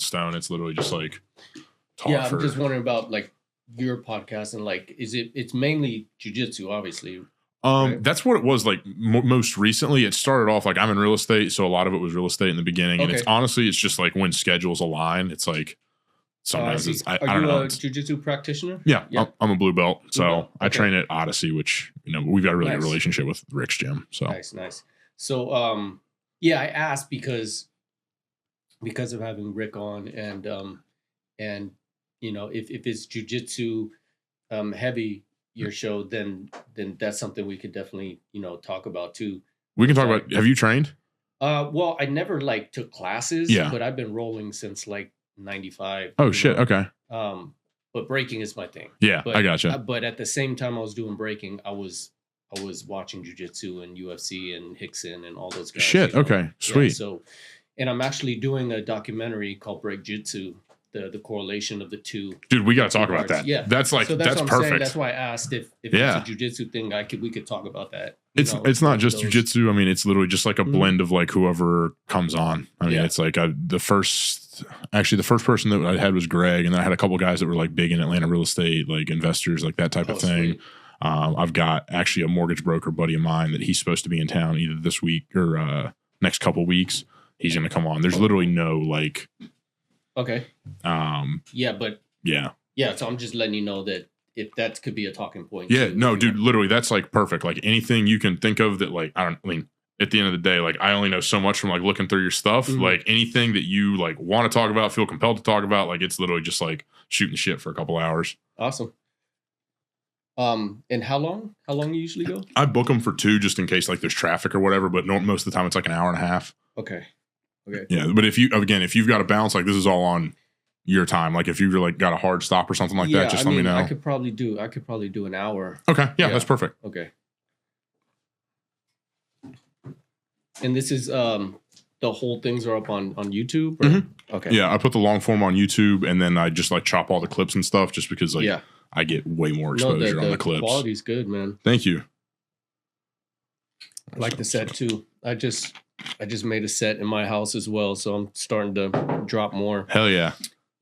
stone. It's literally just like talk. Yeah, I'm just wondering about like your podcast and like, it's mainly jiu-jitsu, obviously. Right? That's what it was like most recently. It started off like I'm in real estate, so a lot of it was real estate in the beginning, and it's honestly just like when schedules align, it's like sometimes I don't know. Are you a jiu-jitsu practitioner? Yeah. I'm a blue belt, so I train at Odyssey, which we've got a really good relationship with Rick's gym. So nice. So I asked because of having Rick on, and if it's jiu-jitsu heavy your show, then that's something we could definitely talk about too. We can talk about. Have you trained? Well, I never like took classes, but I've been rolling since like 95. Oh shit. Okay. But breaking is my thing. Yeah, I gotcha. But at the same time I was doing breaking, I was watching jiu-jitsu and UFC and Hickson and all those guys. Shit. Okay. Sweet. Yeah, so, and I'm actually doing a documentary called Break Jitsu. The correlation of the two. Dude, we got to talk about that. Yeah, that's perfect. Saying. That's why I asked if it's a jiu-jitsu thing. We could talk about that. It's not just jiu-jitsu. I mean, it's literally just like a blend of like whoever comes on. I mean, it's like the first person that I had was Greg, and then I had a couple guys that were like big in Atlanta real estate, like investors, like that type of thing. Sweet. I've got actually a mortgage broker buddy of mine that he's supposed to be in town either this week or next couple weeks. He's going to come on. There's literally no like. Okay. Yeah. So I'm just letting you know that if that could be a talking point. Yeah. No, dude. Literally, that's like perfect. Like anything you can think of that, like I mean, at the end of the day, like I only know so much from like looking through your stuff. Mm-hmm. Like anything that you like want to talk about, feel compelled to talk about, like it's literally just like shooting shit for a couple hours. Awesome. And how long? How long you usually go? I book them for 2 just in case like there's traffic or whatever. But most of the time it's like an hour and a half. Okay. Yeah, but if you've got to bounce, like this is all on your time. Like if you've like got a hard stop or something like that, just let me know. I could probably do an hour. Okay, yeah, that's perfect. Okay. And this is the whole things are up on YouTube. Mm-hmm. Okay. Yeah, I put the long form on YouTube, and then I just like chop all the clips and stuff, just because like I get way more exposure on the clips. The quality's good, man. Thank you. I like the set too. I just made a set in my house as well, so I'm starting to drop more. Hell yeah.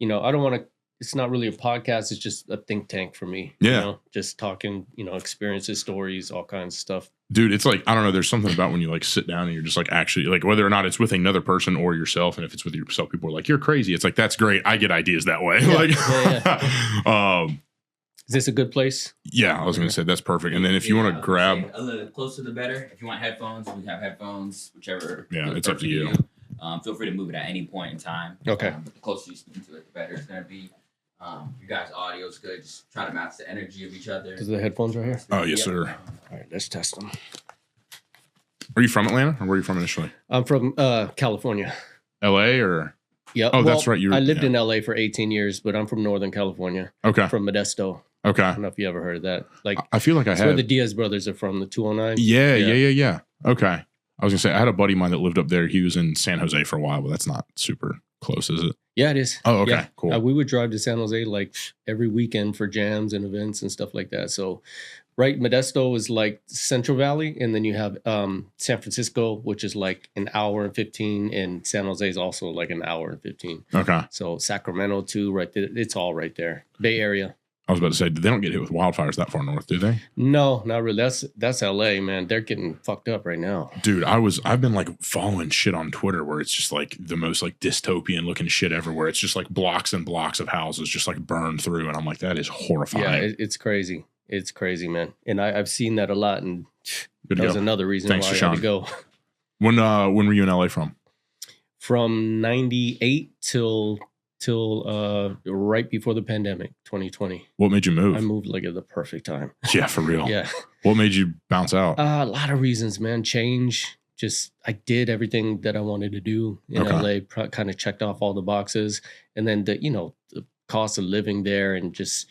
I don't want to, it's not really a podcast, it's just a think tank for me. Yeah. Just talking, experiences, stories, all kinds of stuff. Dude, it's like, I don't know, there's something about when you like sit down and you're just like actually like whether or not it's with another person or yourself, and if it's with yourself, people are like, you're crazy. It's like, that's great. I get ideas that way. Yeah. Is this a good place? Yeah, I was going to say that's perfect. And then if you want to grab a little closer, the better. If you want headphones, we have headphones, whichever. Yeah, it's up to you. Feel free to move it at any point in time. Okay. But the closer you speak to it, the better it's going to be. You guys' audio is good. Just try to match the energy of each other. Is the headphones right here? Oh, yes, sir. All right, let's test them. Are you from Atlanta, or where are you from initially? I'm from California. LA or? Yeah. Oh, that's right. I lived in LA for 18 years, but I'm from Northern California. Okay. From Modesto. Okay. I don't know if you ever heard of that. Like, I feel like I had. Where the Diaz brothers are from, the 209. Yeah. Okay. I was gonna say I had a buddy of mine that lived up there. He was in San Jose for a while, but that's not super close, is it? Yeah, it is. Oh, okay, yeah. Cool. We would drive to San Jose like every weekend for jams and events and stuff like that. So, right, Modesto is like Central Valley, and then you have San Francisco, which is like an hour and 15, and San Jose is also like an hour and 15. Okay. So Sacramento too, right there. It's all right there. Bay Area. I was about to say, they don't get hit with wildfires that far north, do they? No, not really. That's LA, man. They're getting fucked up right now. Dude, I've been like following shit on Twitter where it's just like the most like dystopian looking shit everywhere. It's just like blocks and blocks of houses just like burned through. And I'm like, that is horrifying. Yeah, it's crazy. It's crazy, man. And I've seen that a lot. And that was another reason why I had to go. When were you in LA from? From 98 till right before the pandemic, 2020. What made you move? I moved like at the perfect time. Yeah, for real. Yeah. What made you bounce out? A lot of reasons, man. Change. Just I did everything that I wanted to do in LA. Kind of checked off all the boxes, and then the cost of living there, and just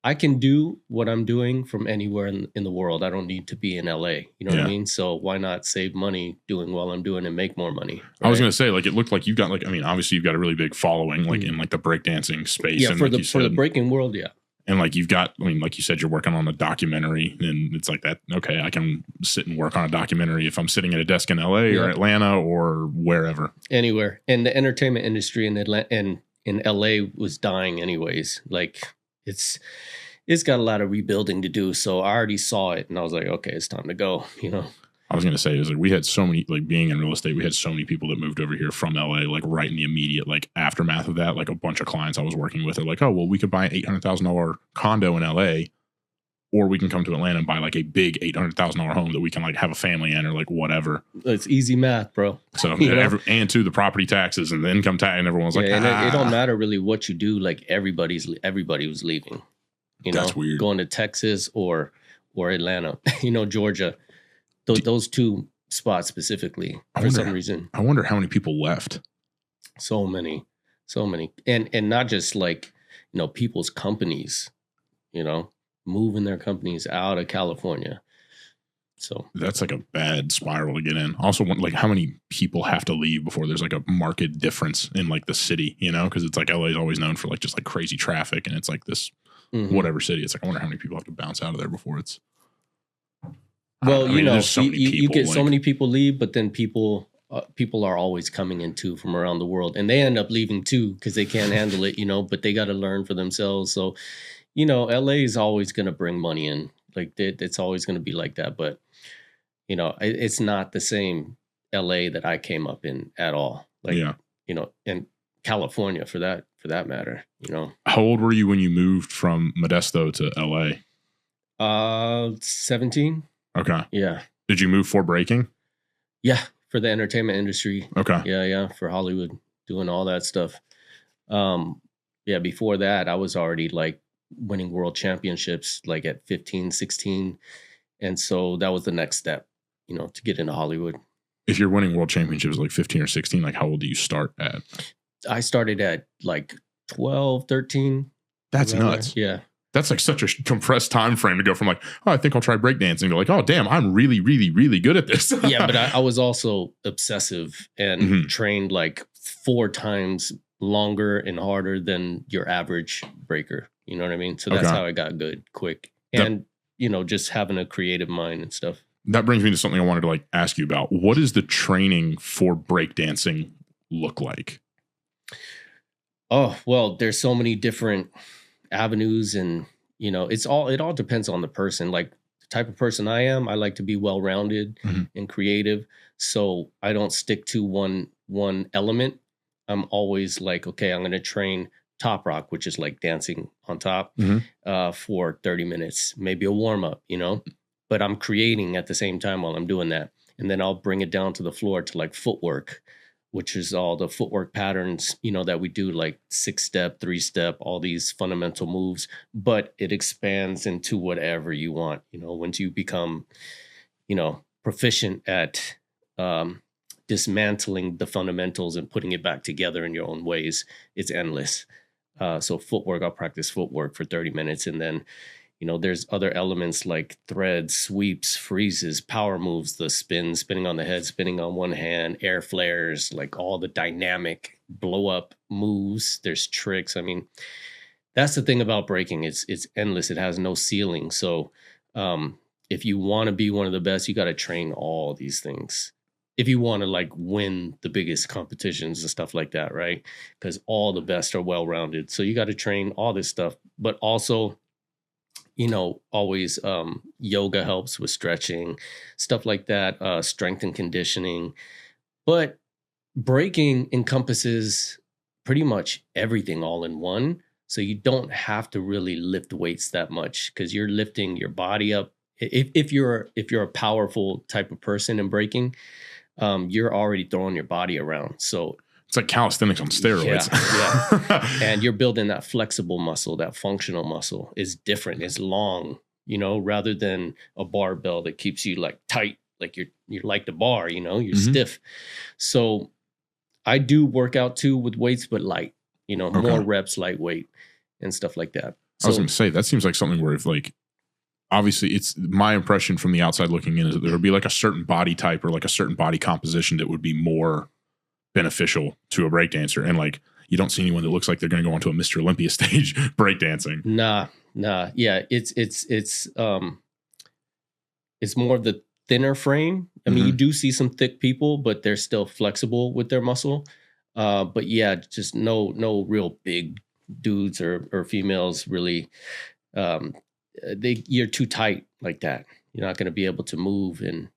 I can do what I'm doing from anywhere in the world. I don't need to be in LA. You know what I mean? So why not save money doing what I'm doing and make more money? Right? I was going to say, like, it looked like you've got like, I mean, obviously you've got a really big following, like in like the breakdancing space. Yeah, and for like the breaking world, yeah. And like you've got, I mean, like you said, you're working on a documentary, and it's like that. Okay, I can sit and work on a documentary if I'm sitting at a desk in LA or Atlanta or wherever, anywhere. And the entertainment industry in Atlanta and in LA was dying anyways. Like it's got a lot of rebuilding to do. So I already saw it, and I was like, okay, it's time to go. You know. I was going to say, is like we had so many, like being in real estate, we had so many people that moved over here from LA, like right in the immediate like aftermath of that. Like a bunch of clients I was working with are like, oh, well, we could buy an $800,000 condo in LA, or we can come to Atlanta and buy like a big $800,000 home that we can like have a family in, or like whatever. It's easy math, bro. So and to the property taxes and the income tax, and everyone's like, and it don't matter really what you do. Like everybody was leaving. You know, that's weird. Going to Texas or Atlanta, you know, Georgia. Those two spots specifically for some reason. I wonder how many people left. So many. And not just like, you know, people's companies, you know, moving their companies out of California. So that's like a bad spiral to get in. Also, like how many people have to leave before there's like a marked difference in like the city, you know, because it's like LA is always known for like just like crazy traffic, and it's like this whatever city. It's like, I wonder how many people have to bounce out of there before it's. Well, you know, you get so many people leave, but then people are always coming in too from around the world, and they end up leaving too because they can't handle it, you know, but they got to learn for themselves. So, you know, LA is always going to bring money in. Like it's always going to be like that. But, you know, it's not the same LA that I came up in at all. Like, you know, and California for that matter, you know. How old were you when you moved from Modesto to LA? 17. Okay. Yeah. Did you move for breaking? Yeah, for the entertainment industry. Okay. Yeah, for Hollywood, doing all that stuff. Yeah, before that, I was already like winning world championships like at 15, 16. And so that was the next step, you know, to get into Hollywood. If you're winning world championships like 15 or 16, like how old do you start at? I started at like 12, 13. That's nuts. There. Yeah. That's like such a compressed time frame to go from like, oh, I think I'll try breakdancing to like, oh, damn, I'm really, really, really good at this. Yeah, but I was also obsessive and trained like 4 times longer and harder than your average breaker. You know what I mean? So that's how I got good quick. And, you know, just having a creative mind and stuff. That brings me to something I wanted to like ask you about. What does the training for breakdancing look like? Oh, well, there's so many different avenues, and you know, it all depends on the person. Like the type of person I am, I like to be well-rounded and creative, so I don't stick to one element. I'm always like, okay, I'm going to train top rock, which is like dancing on top, for 30 minutes, maybe a warm-up, you know, but I'm creating at the same time while I'm doing that. And then I'll bring it down to the floor to like footwork, which is all the footwork patterns, you know, that we do, like 6-step, 3-step, all these fundamental moves, but it expands into whatever you want. You know, once you become, you know, proficient at dismantling the fundamentals and putting it back together in your own ways, it's endless. So footwork, I'll practice footwork for 30 minutes. And then, you know, there's other elements like threads, sweeps, freezes, power moves, the spinning on the head, spinning on one hand, air flares, like all the dynamic blow up moves. There's tricks. I mean, that's the thing about breaking. It's endless. It has no ceiling. So if you want to be one of the best, you got to train all these things. If you want to like win the biggest competitions and stuff like that, right? Because all the best are well-rounded. So you got to train all this stuff, but also, you know, always yoga helps with stretching, stuff like that, strength and conditioning. But breaking encompasses pretty much everything all in one. So you don't have to really lift weights that much because you're lifting your body up. If you're a powerful type of person in breaking, you're already throwing your body around. So it's like calisthenics on steroids. Yeah. And you're building that flexible muscle, that functional muscle is different. It's long, you know, rather than a barbell that keeps you like tight, like you're like the bar, you know, you're stiff. So I do work out too with weights, but light, you know, more reps, lightweight and stuff like that. So, I was going to say, that seems like something where if like, obviously it's my impression from the outside looking in is that there would be like a certain body type or like a certain body composition that would be more beneficial to a breakdancer. And like, you don't see anyone that looks like they're going to go onto a Mr. Olympia stage breakdancing. Nah, Nah. Yeah. It's more of the thinner frame. I mean, you do see some thick people, but they're still flexible with their muscle. But yeah, just no real big dudes or females really. You're too tight like that. You're not going to be able to move and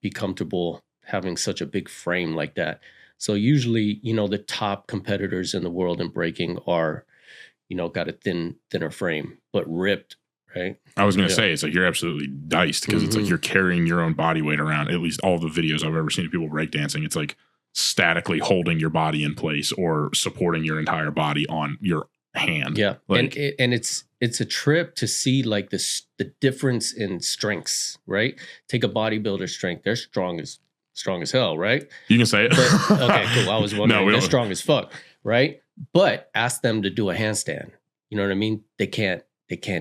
be comfortable having such a big frame like that. So usually, the top competitors in the world in breaking are, got a thinner frame, but ripped, right? I was going to say, it's like you're absolutely diced because it's like you're carrying your own body weight around. At least all the videos I've ever seen of people breakdancing, it's like statically holding your body in place or supporting your entire body on your hand. Yeah. Like, and it's a trip to see like the difference in strengths, right? Take a bodybuilder strength. They're strong as hell, right? You can say it. But, okay, cool. I was wondering. They're don't. strong as fuck, right? But ask them to do a handstand. You know what I mean? They can't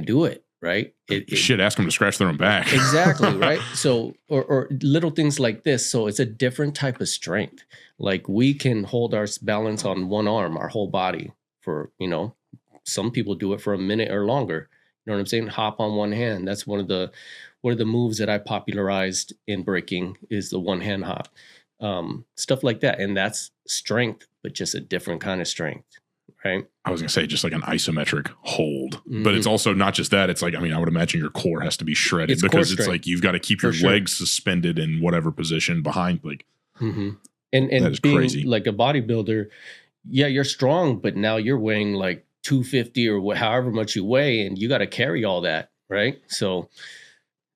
do it, right? Shit, ask them to scratch their own back. Exactly, right? So, or little things like this. So it's a different type of strength. Like we can hold our balance on one arm, our whole body for, some people do it for a minute or longer. You know what I'm saying? Hop on one hand. That's one of the moves that I popularized in breaking is the one hand hop. Stuff like that. And that's strength, but just a different kind of strength, right? I was going to say just like an isometric hold, but it's also not just that. It's like, I mean, I would imagine your core has to be shredded because it's like you've got to keep your legs suspended in whatever position behind, like, and that is being crazy. Like a bodybuilder, yeah, you're strong, but now you're weighing like 250 or however much you weigh, and you got to carry all that, right? So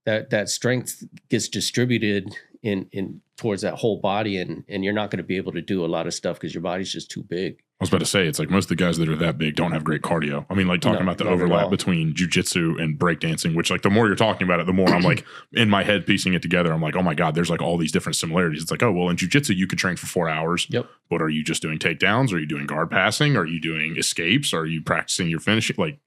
that strength gets distributed in towards that whole body, and you're not going to be able to do a lot of stuff because your body's just too big. I was about to say, it's like most of the guys that are that big don't have great cardio. I mean, like talking about the overlap between jiu-jitsu and breakdancing, which like the more you're talking about it, the more I'm like in my head piecing it together. I'm like, oh my God, there's like all these different similarities. It's like, oh, well, in jiu-jitsu, you could train for 4 hours. Yep. But are you just doing takedowns? Are you doing guard passing? Are you doing escapes? Are you practicing your finishing? Like,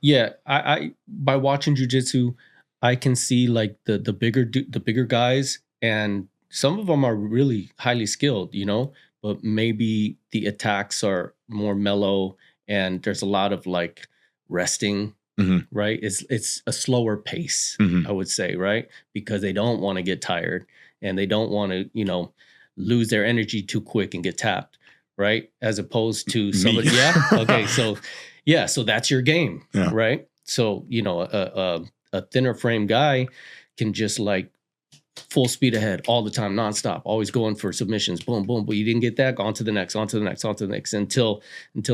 yeah, I by watching jiu-jitsu, I can see like the bigger guys, and some of them are really highly skilled, but maybe the attacks are more mellow and there's a lot of like resting, right? It's a slower pace, I would say, right? Because they don't want to get tired and they don't want to, lose their energy too quick and get tapped, right? As opposed to somebody, okay, so that's your game, right? So, a thinner frame guy can just like full speed ahead all the time, nonstop, always going for submissions, boom, boom. But you didn't get that, on to the next, until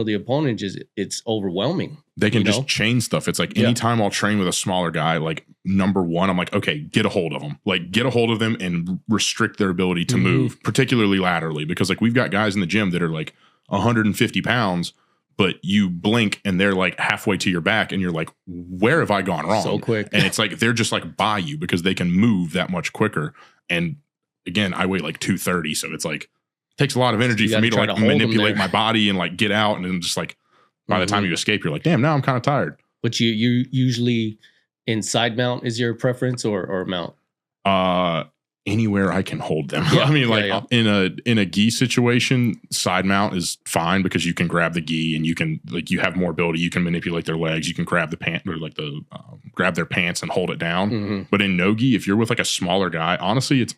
the opponent it's overwhelming. They can just chain stuff. It's like anytime I'll train with a smaller guy, like number one, I'm like, okay, get a hold of them. Like get a hold of them and restrict their ability to move, particularly laterally. Because like we've got guys in the gym that are like 150 pounds, but you blink and they're like halfway to your back and you're like, where have I gone wrong? So quick. And it's like, they're just like by you because they can move that much quicker. And again, I weigh like 230. So it's like, it takes a lot of energy for me to like manipulate my body and like get out. And then just like, by the time you escape, you're like, damn, now I'm kind of tired. But you usually in side mount is your preference or mount? Anywhere I can hold them. I mean, like in a gi situation, side mount is fine because you can grab the gi and you can like you have more ability. You can manipulate their legs. You can grab the pant or like the grab their pants and hold it down. But in no gi, if you're with like a smaller guy, honestly, it's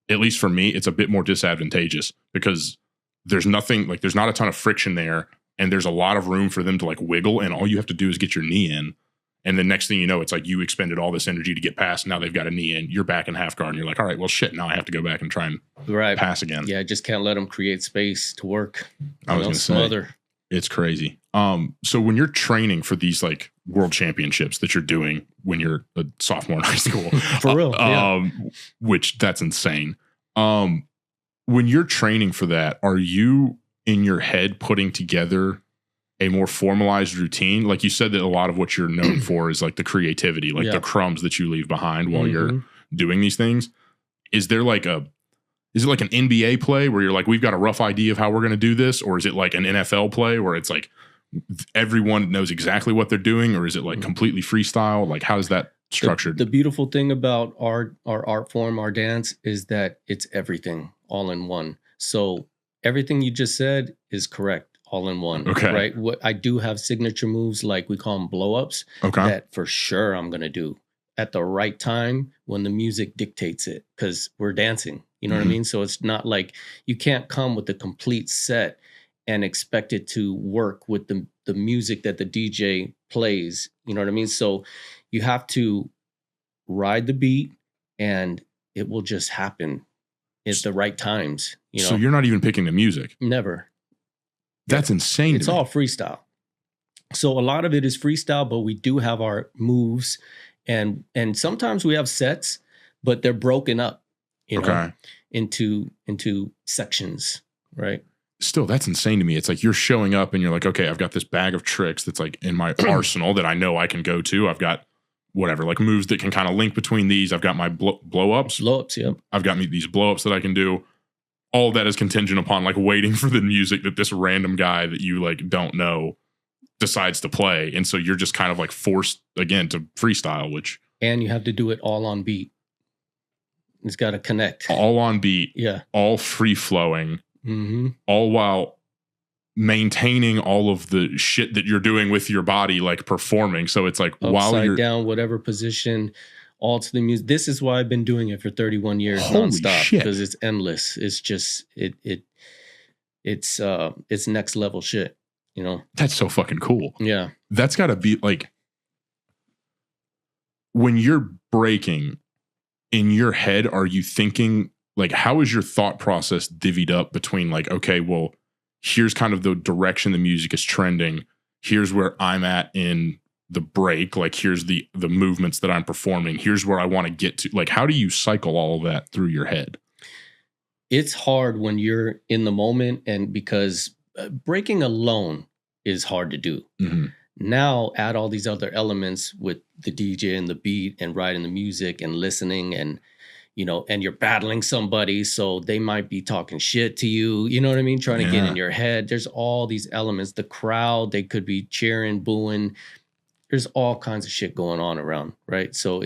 at least for me, it's a bit more disadvantageous because there's nothing like there's not a ton of friction there, and there's a lot of room for them to like wiggle, and all you have to do is get your knee in. And the next thing you know, it's like you expended all this energy to get past. Now they've got a knee in. You're back in half guard. And you're like, all right, well, shit. Now I have to go back and try and pass again. Yeah, just can't let them create space to work. I was going to say, it's crazy. So when you're training for these like world championships that you're doing when you're a sophomore in high school, for real, which that's insane. When you're training for that, are you in your head putting together a more formalized routine? Like you said that a lot of what you're known for is like the creativity, like the crumbs that you leave behind while you're doing these things. Is it like an NBA play where you're like, we've got a rough idea of how we're going to do this? Or is it like an NFL play where it's like everyone knows exactly what they're doing? Or is it like completely freestyle? Like how is that structured? The beautiful thing about our art form, our dance, is that it's everything all in one. So everything you just said is correct. all in one. Okay. Right. What I do have signature moves, like we call them blow ups, Okay. that for sure I'm going to do at the right time when the music dictates it, because we're dancing. You know what I mean? So it's not like you can't come with a complete set and expect it to work with the music that the DJ plays. You know what I mean? So you have to ride the beat and it will just happen at the right times. You know? So you're not even picking the music? Never. That's insane. It's all freestyle. So a lot of it is freestyle, but we do have our moves and sometimes we have sets, but they're broken up, you know, into sections, right? Still, that's insane to me. It's like you're showing up and you're like, okay, I've got this bag of tricks that's like in my arsenal that I know I can go to. I've got whatever, like moves that can kind of link between these. I've got my blow ups. Yep. I've got these blow ups that I can do. All of that is contingent upon like waiting for the music that this random guy that you like don't know decides to play. And so you're just kind of like forced again to freestyle, and you have to do it all on beat. It's got to connect. All on beat. Yeah. All free flowing. All while maintaining all of the shit that you're doing with your body, like performing. So it's like upside while you're down, whatever position, all to the music. This is why I've been doing it for 31 years nonstop, because it's endless. It's just it's next level shit. You know, that's so fucking cool. Yeah, that's got to be like when you're breaking in your head. Are you thinking? Like, how is your thought process divvied up between like, okay, well, here's kind of the direction the music is trending. Here's where I'm at in the break. Like, here's the movements that I'm performing. Here's where I want to get to. Like, how do you cycle all of that through your head? It's hard when you're in the moment, and because breaking alone is hard to do. Now add all these other elements with the DJ and the beat and writing the music and listening and, you know, and you're battling somebody, so they might be talking shit to you. You know what I mean? Trying to get in your head. There's all these elements. The crowd, they could be cheering, booing. There's all kinds of shit going on around, right? So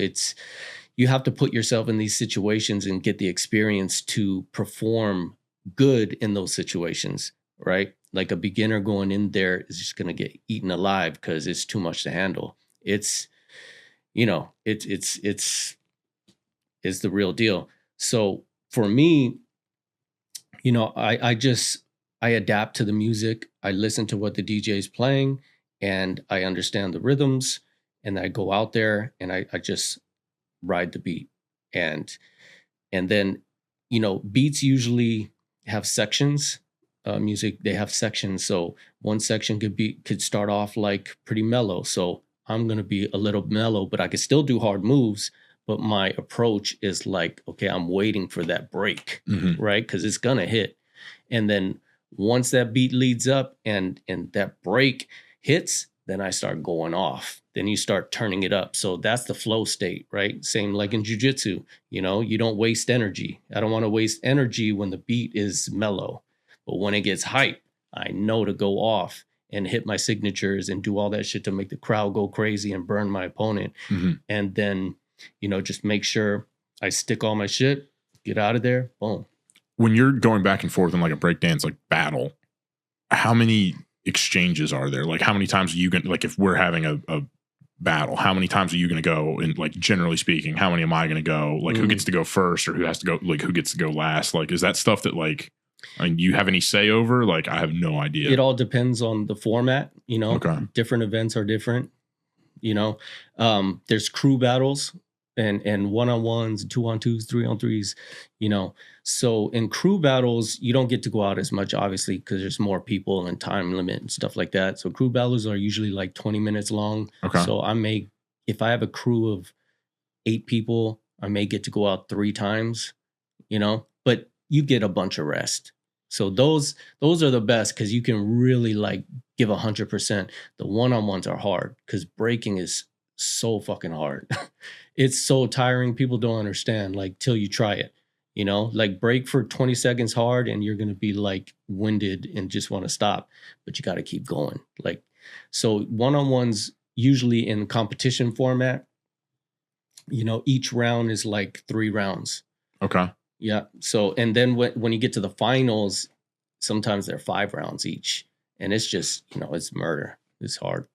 you have to put yourself in these situations and get the experience to perform good in those situations, right? Like a beginner going in there is just going to get eaten alive because it's too much to handle. It's, you know, it's the real deal. So for me, you know, I adapt to the music. I listen to what the DJ is playing and I understand the rhythms, and I go out there and I just ride the beat. And then, you know, beats usually have sections. Music, they have sections. So one section could start off like pretty mellow. So I'm going to be a little mellow, but I can still do hard moves. But my approach is like, okay, I'm waiting for that break, right? Because it's going to hit. And then once that beat leads up and that break hits, then I start going off. Then you start turning it up. So that's the flow state, right? Same like in jiu-jitsu, you know, you don't waste energy. I don't want to waste energy when the beat is mellow. But when it gets hype, I know to go off and hit my signatures and do all that shit to make the crowd go crazy and burn my opponent. And then, you know, just make sure I stick all my shit, get out of there, boom. When you're going back and forth in like a breakdance like battle, how many exchanges are there? Like how many times are you going to, like if we're having a battle, how many times are you going to go? And like generally speaking, how many am I going to go? Like who gets to go first or who has to go, like who gets to go last? Like is that stuff that like, I mean, you have any say over? Like I have no idea. It all depends on the format, you know. Okay. Different events are different, you know. There's crew battles and one-on-ones, 2-on-2s, 3-on-3s, you know. So in crew battles, you don't get to go out as much, obviously, because there's more people and time limit and stuff like that. So crew battles are usually like 20 minutes long. Okay. So if I have a crew of 8 people, I may get to go out 3 times, you know, but you get a bunch of rest. So those are the best because you can really like give 100%. The one-on-ones are hard because breaking is so fucking hard. It's so tiring. People don't understand like till you try it, you know, like break for 20 seconds hard and you're going to be like winded and just want to stop, but you got to keep going. Like, so one-on-ones usually in competition format, you know, each round is like 3 rounds. Okay. Yeah. So, and then when you get to the finals, sometimes they're 5 rounds each. And it's just, it's murder. It's hard.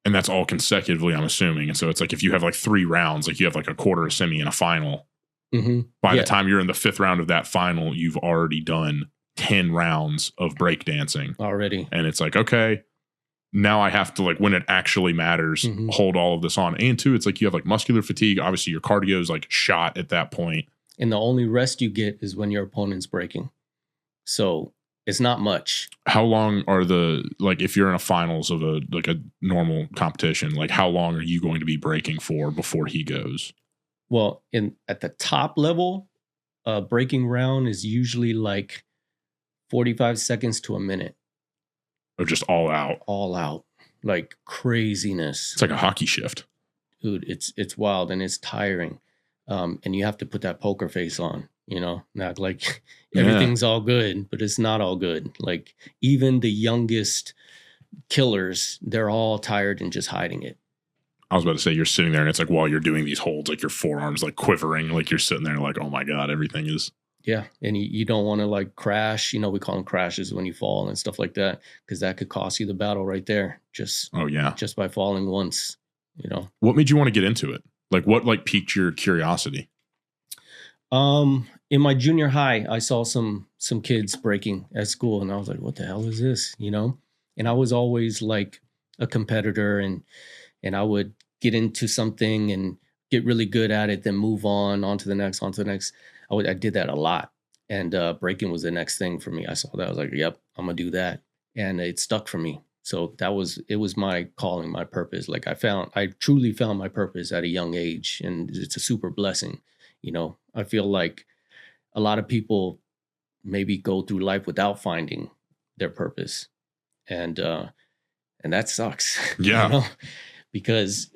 And that's all consecutively, I'm assuming. And so it's like if you have like 3 rounds, like you have like a quarter, a semi, and a final. By the time you're in the 5th round of that final, you've already done 10 rounds of breakdancing already. And it's like, okay, now I have to, like, when it actually matters, hold all of this on. And 2, it's like you have like muscular fatigue. Obviously, your cardio is like shot at that point. And the only rest you get is when your opponent's breaking. So it's not much. How long are like if you're in a finals of a normal competition, like how long are you going to be breaking for before he goes? Well, at the top level, breaking round is usually like 45 seconds to a minute. Or just all out? All out. Like craziness. It's like a hockey shift. Dude, it's wild and it's tiring. And you have to put that poker face on. Not like everything's all good, but it's not all good. Like even the youngest killers, they're all tired and just hiding it. I was about to say, you're sitting there and it's like while you're doing these holds, like your forearms like quivering, like you're sitting there like, oh my God, everything is. Yeah. And you don't want to like crash. We call them crashes when you fall and stuff like that, because that could cost you the battle right there. Just by falling once, What made you want to get into it? Like what like piqued your curiosity? In my junior high, I saw some kids breaking at school and I was like, what the hell is this? And I was always like a competitor and I would get into something and get really good at it, then move on to the next. I did that a lot. And breaking was the next thing for me. I saw that. I was like, yep, I'm going to do that. And it stuck for me. So it was my calling, my purpose. Like I truly found my purpose at a young age, and it's a super blessing. I feel like a lot of people maybe go through life without finding their purpose. And that sucks. Yeah. Because,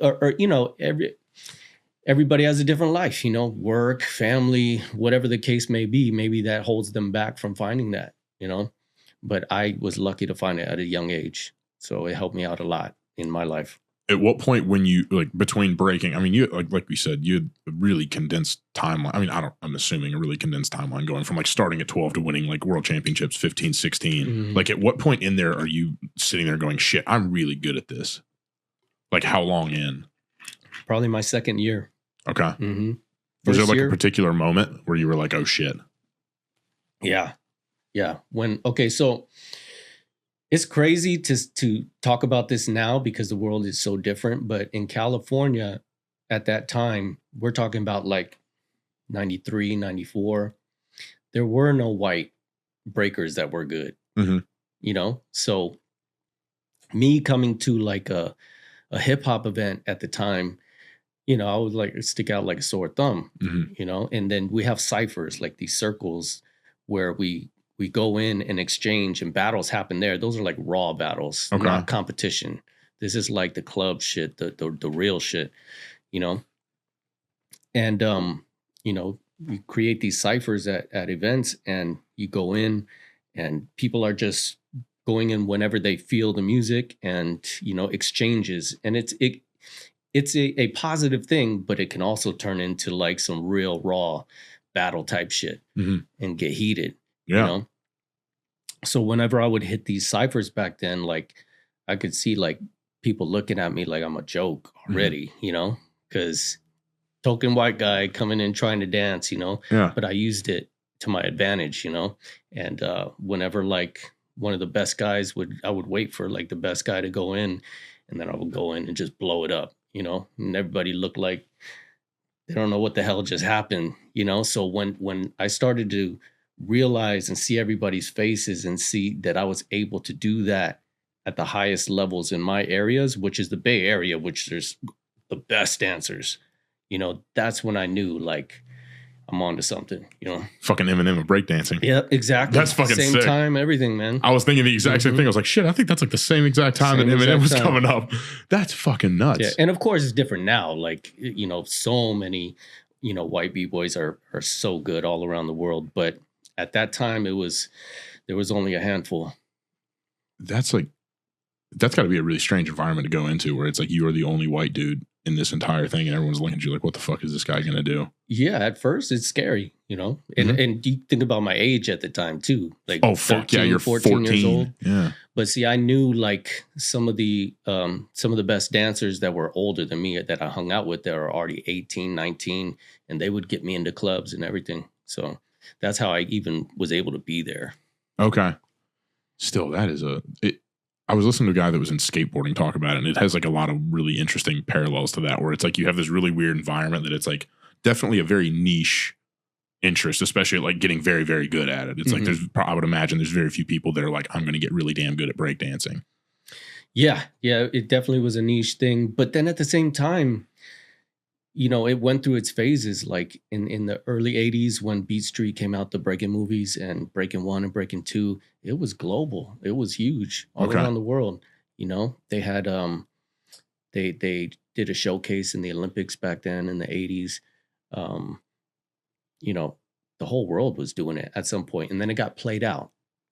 everybody has a different life, work, family, whatever the case may be. Maybe that holds them back from finding that, but I was lucky to find it at a young age. So it helped me out a lot in my life. At what point when you like between breaking, I mean, you like we said, you had a really condensed timeline. I mean, I'm assuming a really condensed timeline going from like starting at 12 to winning like world championships, 15, 16. Like at what point in there are you sitting there going, shit, I'm really good at this? Like how long in? Probably my 2nd year. Okay. Was there like a particular moment where you were like, oh shit? Yeah. Yeah. So it's crazy to talk about this now because the world is so different. But in California at that time, we're talking about like 93, 94. There were no white breakers that were good, So me coming to like a hip hop event at the time, I would like stick out like a sore thumb, and then we have Cyphers, like these circles where we go in and exchange and battles happen there. Those are like raw battles, not competition. This is like the club shit, the real shit, and, we create these Cyphers at events and you go in and people are just going in whenever they feel the music and, exchanges. And it's a positive thing, but it can also turn into like some real raw battle type shit and get heated. Yeah. So whenever I would hit these Cyphers back then, like I could see like people looking at me like I'm a joke already, because token white guy coming in trying to dance, but I used it to my advantage, and whenever like one of the best guys I would wait for like the best guy to go in, and then I would go in and just blow it up, and everybody looked like they don't know what the hell just happened, So when I started to realize and see everybody's faces and see that I was able to do that at the highest levels in my areas, which is the Bay Area, which there's the best dancers, that's when I knew like I'm on to something, Fucking Eminem of breakdancing. Yeah, exactly. That's fucking same sick. Time, everything, man. I was thinking the exact same thing. I was like, shit, I think that's like the same exact time that Eminem was coming up. That's fucking nuts. Yeah. And of course it's different now. Like, so many, white B-boys are so good all around the world. But at that time there was only a handful. That's got to be a really strange environment to go into where it's like you are the only white dude in this entire thing, and everyone's looking at you like, what the fuck is this guy gonna do? Yeah, at first it's scary, you know. And you think about my age at the time too, like oh fuck 13, yeah, you're 14 years old. Yeah, but see, I knew like some of the best dancers that were older than me that I hung out with that were already 18, 19, and they would get me into clubs and everything. So that's how I even was able to be there. Okay, still that is I was listening to a guy that was in skateboarding talk about it, and it has like a lot of really interesting parallels to that, where it's like you have this really weird environment that it's like definitely a very niche interest, especially like getting very, very good at it. It's like I would imagine there's very few people that are like, I'm going to get really damn good at breakdancing. Yeah, it definitely was a niche thing. But then at the same time, you know, it went through its phases. Like in the early 80s when Beat Street came out, the breaking movies and Breaking 1 and Breaking 2, it was global. It was huge all around the world. You know, they had they did a showcase in the Olympics back then in the 80s. You know, the whole world was doing it at some point, and then it got played out.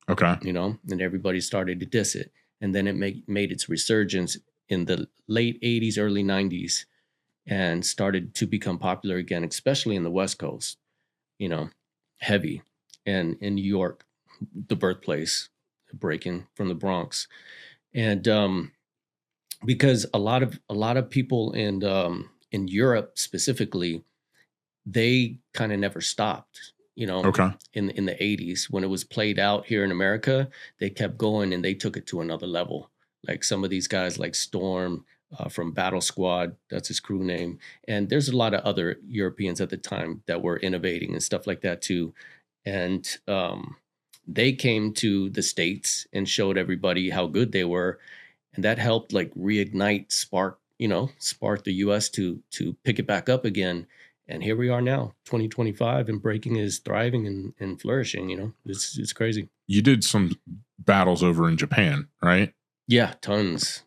Okay. You know, and everybody started to diss it. And then it made its resurgence in the late 80s, early 90s. And started to become popular again, especially in the West Coast, you know, heavy. And in New York, the birthplace, breaking from the Bronx. And because a lot of people in Europe specifically, they kind of never stopped, you know. Okay. In the 80s, when it was played out here in America, they kept going and they took it to another level. Like some of these guys like Storm, from Battle Squad, that's his crew name. And there's a lot of other Europeans at the time that were innovating and stuff like that too. And they came to the States and showed everybody how good they were. And that helped like reignite, spark the US to pick it back up again. And here we are now, 2025, and breaking is thriving and flourishing, you know. It's crazy. You did some battles over in Japan, right? Yeah, tons.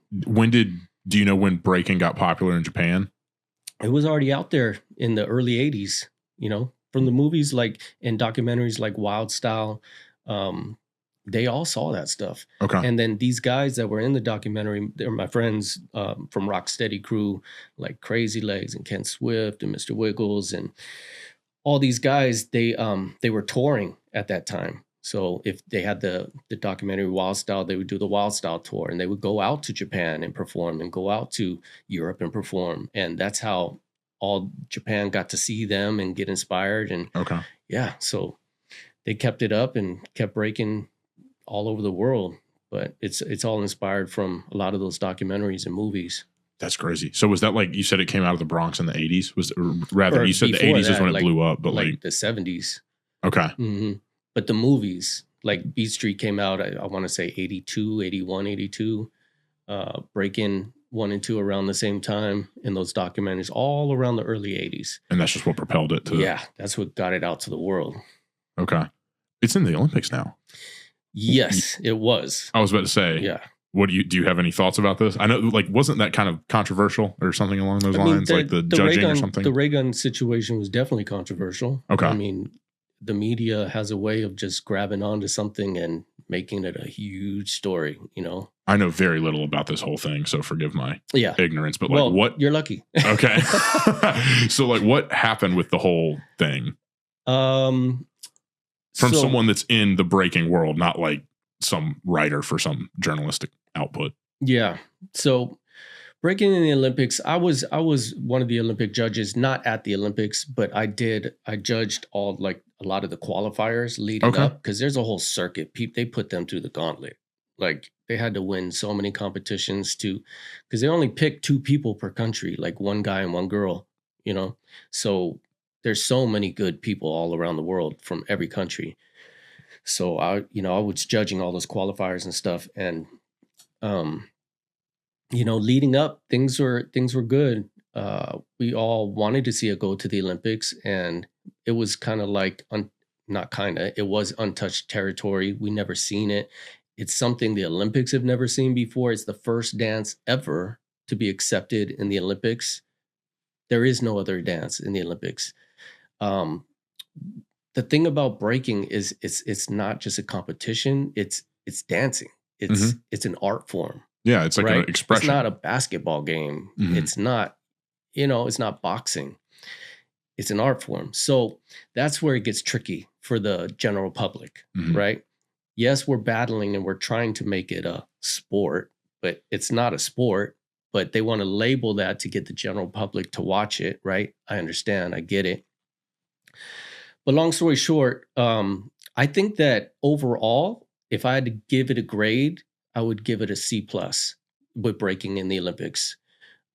Do you know when breaking got popular in Japan? It was already out there in the early 80s, you know, from the movies like and documentaries like Wild Style. They all saw that stuff. Okay. And then these guys that were in the documentary, they're my friends from Rocksteady crew, like Crazy Legs and Ken Swift and Mr. Wiggles and all these guys, they were touring at that time. So if they had the documentary Wild Style, they would do the Wild Style tour, and they would go out to Japan and perform and go out to Europe and perform. And that's how all Japan got to see them and get inspired. And yeah, so they kept it up and kept breaking all over the world. But it's all inspired from a lot of those documentaries and movies. That's crazy. So was that like, you said it came out of the Bronx in the 80s? You said the 80s is when it blew up, but like the 70s. Okay. Mm-hmm. But the movies, like Beat Street came out, I want to say 82, 81, 82. Breaking 1 and 2 around the same time in those documentaries, all around the early 80s. And that's just what propelled it to... Yeah, that's what got it out to the world. Okay. It's in the Olympics now. Yes, it was. I was about to say... Yeah. What do you have any thoughts about this? I know, like, wasn't that kind of controversial or something along those lines? Like the judging or something? The ray gun situation was definitely controversial. Okay. I mean, the media has a way of just grabbing onto something and making it a huge story, you know? I know very little about this whole thing, so forgive my ignorance, but like what? You're lucky. Okay. So like what happened with the whole thing? From someone that's in the breaking world, not like some writer for some journalistic output. Yeah. So breaking in the Olympics, I was one of the Olympic judges, not at the Olympics, but I judged all like a lot of the qualifiers leading up, because there's a whole circuit. They put them through the gauntlet. Like they had to win so many competitions because they only pick 2 people per country, like one guy and one girl, you know? So there's so many good people all around the world from every country. So I was judging all those qualifiers and stuff. And, leading up, things were good. We all wanted to see it go to the Olympics, and it was kind of like, it was untouched territory. We never seen it. It's something the Olympics have never seen before. It's the first dance ever to be accepted in the Olympics. There is no other dance in the Olympics. The thing about breaking is it's not just a competition. It's dancing. It's an art form. Yeah, it's like an expression. It's not a basketball game. Mm-hmm. It's not, it's not boxing. It's an art form. So that's where it gets tricky for the general public, right? Yes, we're battling and we're trying to make it a sport, but it's not a sport. But they want to label that to get the general public to watch it, right? I understand. I get it. But long story short, I think that overall, if I had to give it a grade, I would give it a C+ with breaking in the Olympics.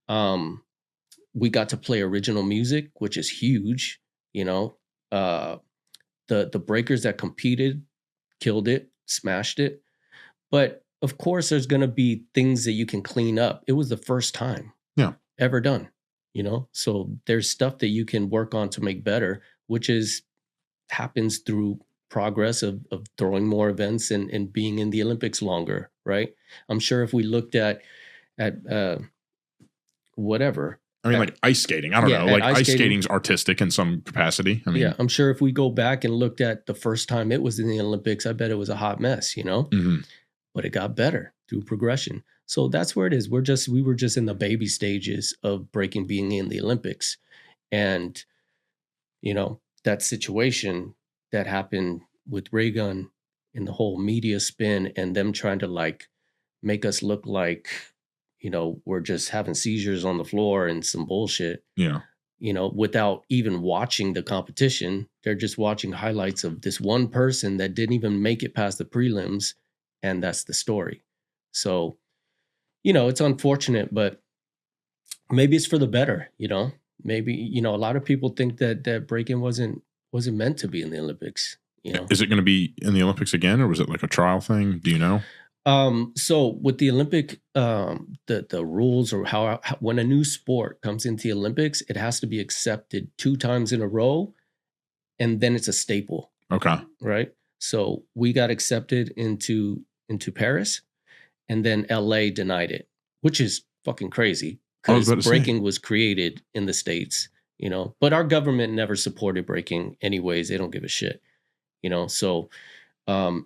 We got to play original music, which is huge. The breakers that competed killed it, smashed it. But of course, there's going to be things that you can clean up. It was the first time ever done, So there's stuff that you can work on to make better, which happens through progress of throwing more events and being in the Olympics longer, right? I'm sure if we looked at whatever. I mean, like ice skating. I don't know. Like ice skating's artistic in some capacity. I mean, I'm sure if we go back and looked at the first time it was in the Olympics, I bet it was a hot mess, But it got better through progression. So that's where it is. We were just in the baby stages of breaking being in the Olympics. And, that situation that happened with Ray Gun and the whole media spin and them trying to like make us look like, we're just having seizures on the floor and some bullshit. Yeah. Without even watching the competition. They're just watching highlights of this one person that didn't even make it past the prelims. And that's the story. So, it's unfortunate, but maybe it's for the better, Maybe, a lot of people think that breaking wasn't meant to be in the Olympics, Is it going to be in the Olympics again, or was it like a trial thing? Do you know? So with the Olympic, the rules or how when a new sport comes into the Olympics, it has to be accepted 2 times in a row, and then it's a staple. Okay. Right. So we got accepted into Paris, and then LA denied it, which is fucking crazy because breaking was created in the States, but our government never supported breaking anyways. They don't give a shit, so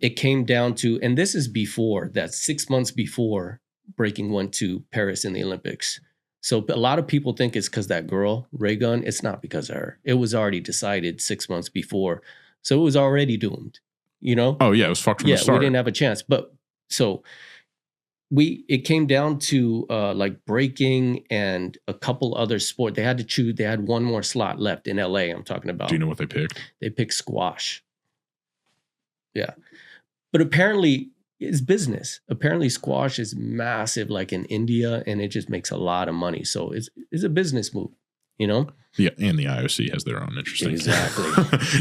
it came down to, and this is before that, 6 months before breaking went to Paris in the Olympics. So a lot of people think it's because that girl, Ray Gun. It's not because of her. It was already decided 6 months before. So it was already doomed, Oh, yeah. It was fucked from the start. We didn't have a chance. But so it came down to like breaking and a couple other sports. They had to choose. They had one more slot left in LA. I'm talking about. Do you know what they picked? They picked squash. Yeah. But apparently it's business. Apparently squash is massive, like in India, and it just makes a lot of money. So it's a business move, Yeah, and the IOC has their own interesting. Exactly.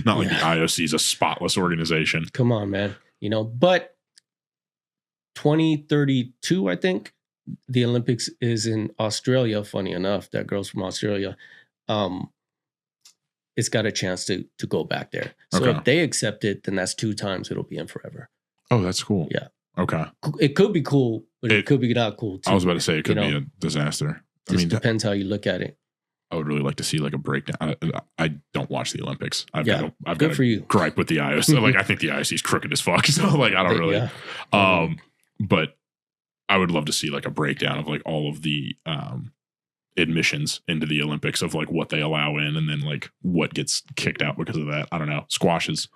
Not like the IOC is a spotless organization. Come on, man. But 2032, I think, the Olympics is in Australia. Funny enough, that girl's from Australia. It's got a chance to go back there. So if they accept it, then that's 2 times it'll be in forever. Oh, that's cool. Yeah. Okay. It could be cool, but it could be not cool too. I was about to say it could be a disaster. It depends how you look at it. I would really like to see like a breakdown. I don't watch the Olympics. I've got good for you. Gripe with the IOC. Like I think the IOC is crooked as fuck. So like I don't really. But I would love to see like a breakdown of like all of the admissions into the Olympics of like what they allow in and then like what gets kicked out because of that. I don't know. Squash is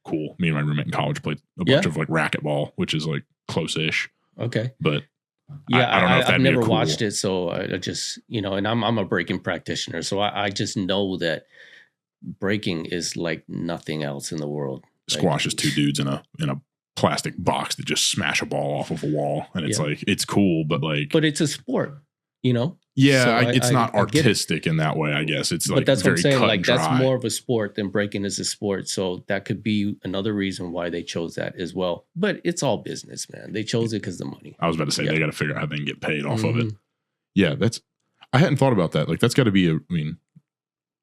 cool. Me and my roommate in college played a bunch of like racquetball, which is like close-ish. Okay. But I don't know if I've never watched it, so I just, and I'm a breaking practitioner, so I just know that breaking is like nothing else in the world. Squash is 2 dudes in a plastic box that just smash a ball off of a wall, and it's like it's cool, but it's a sport, Yeah, so it's not artistic in that way, I guess. It's like, but that's very what I'm saying. Like cut and that's dry. more of a sport than breaking is a sport. So that could be another reason why they chose that as well. But it's all business, man. They chose it because of the money. I was about to say they got to figure out how they can get paid off of it. Yeah, I hadn't thought about that. Like that's got to be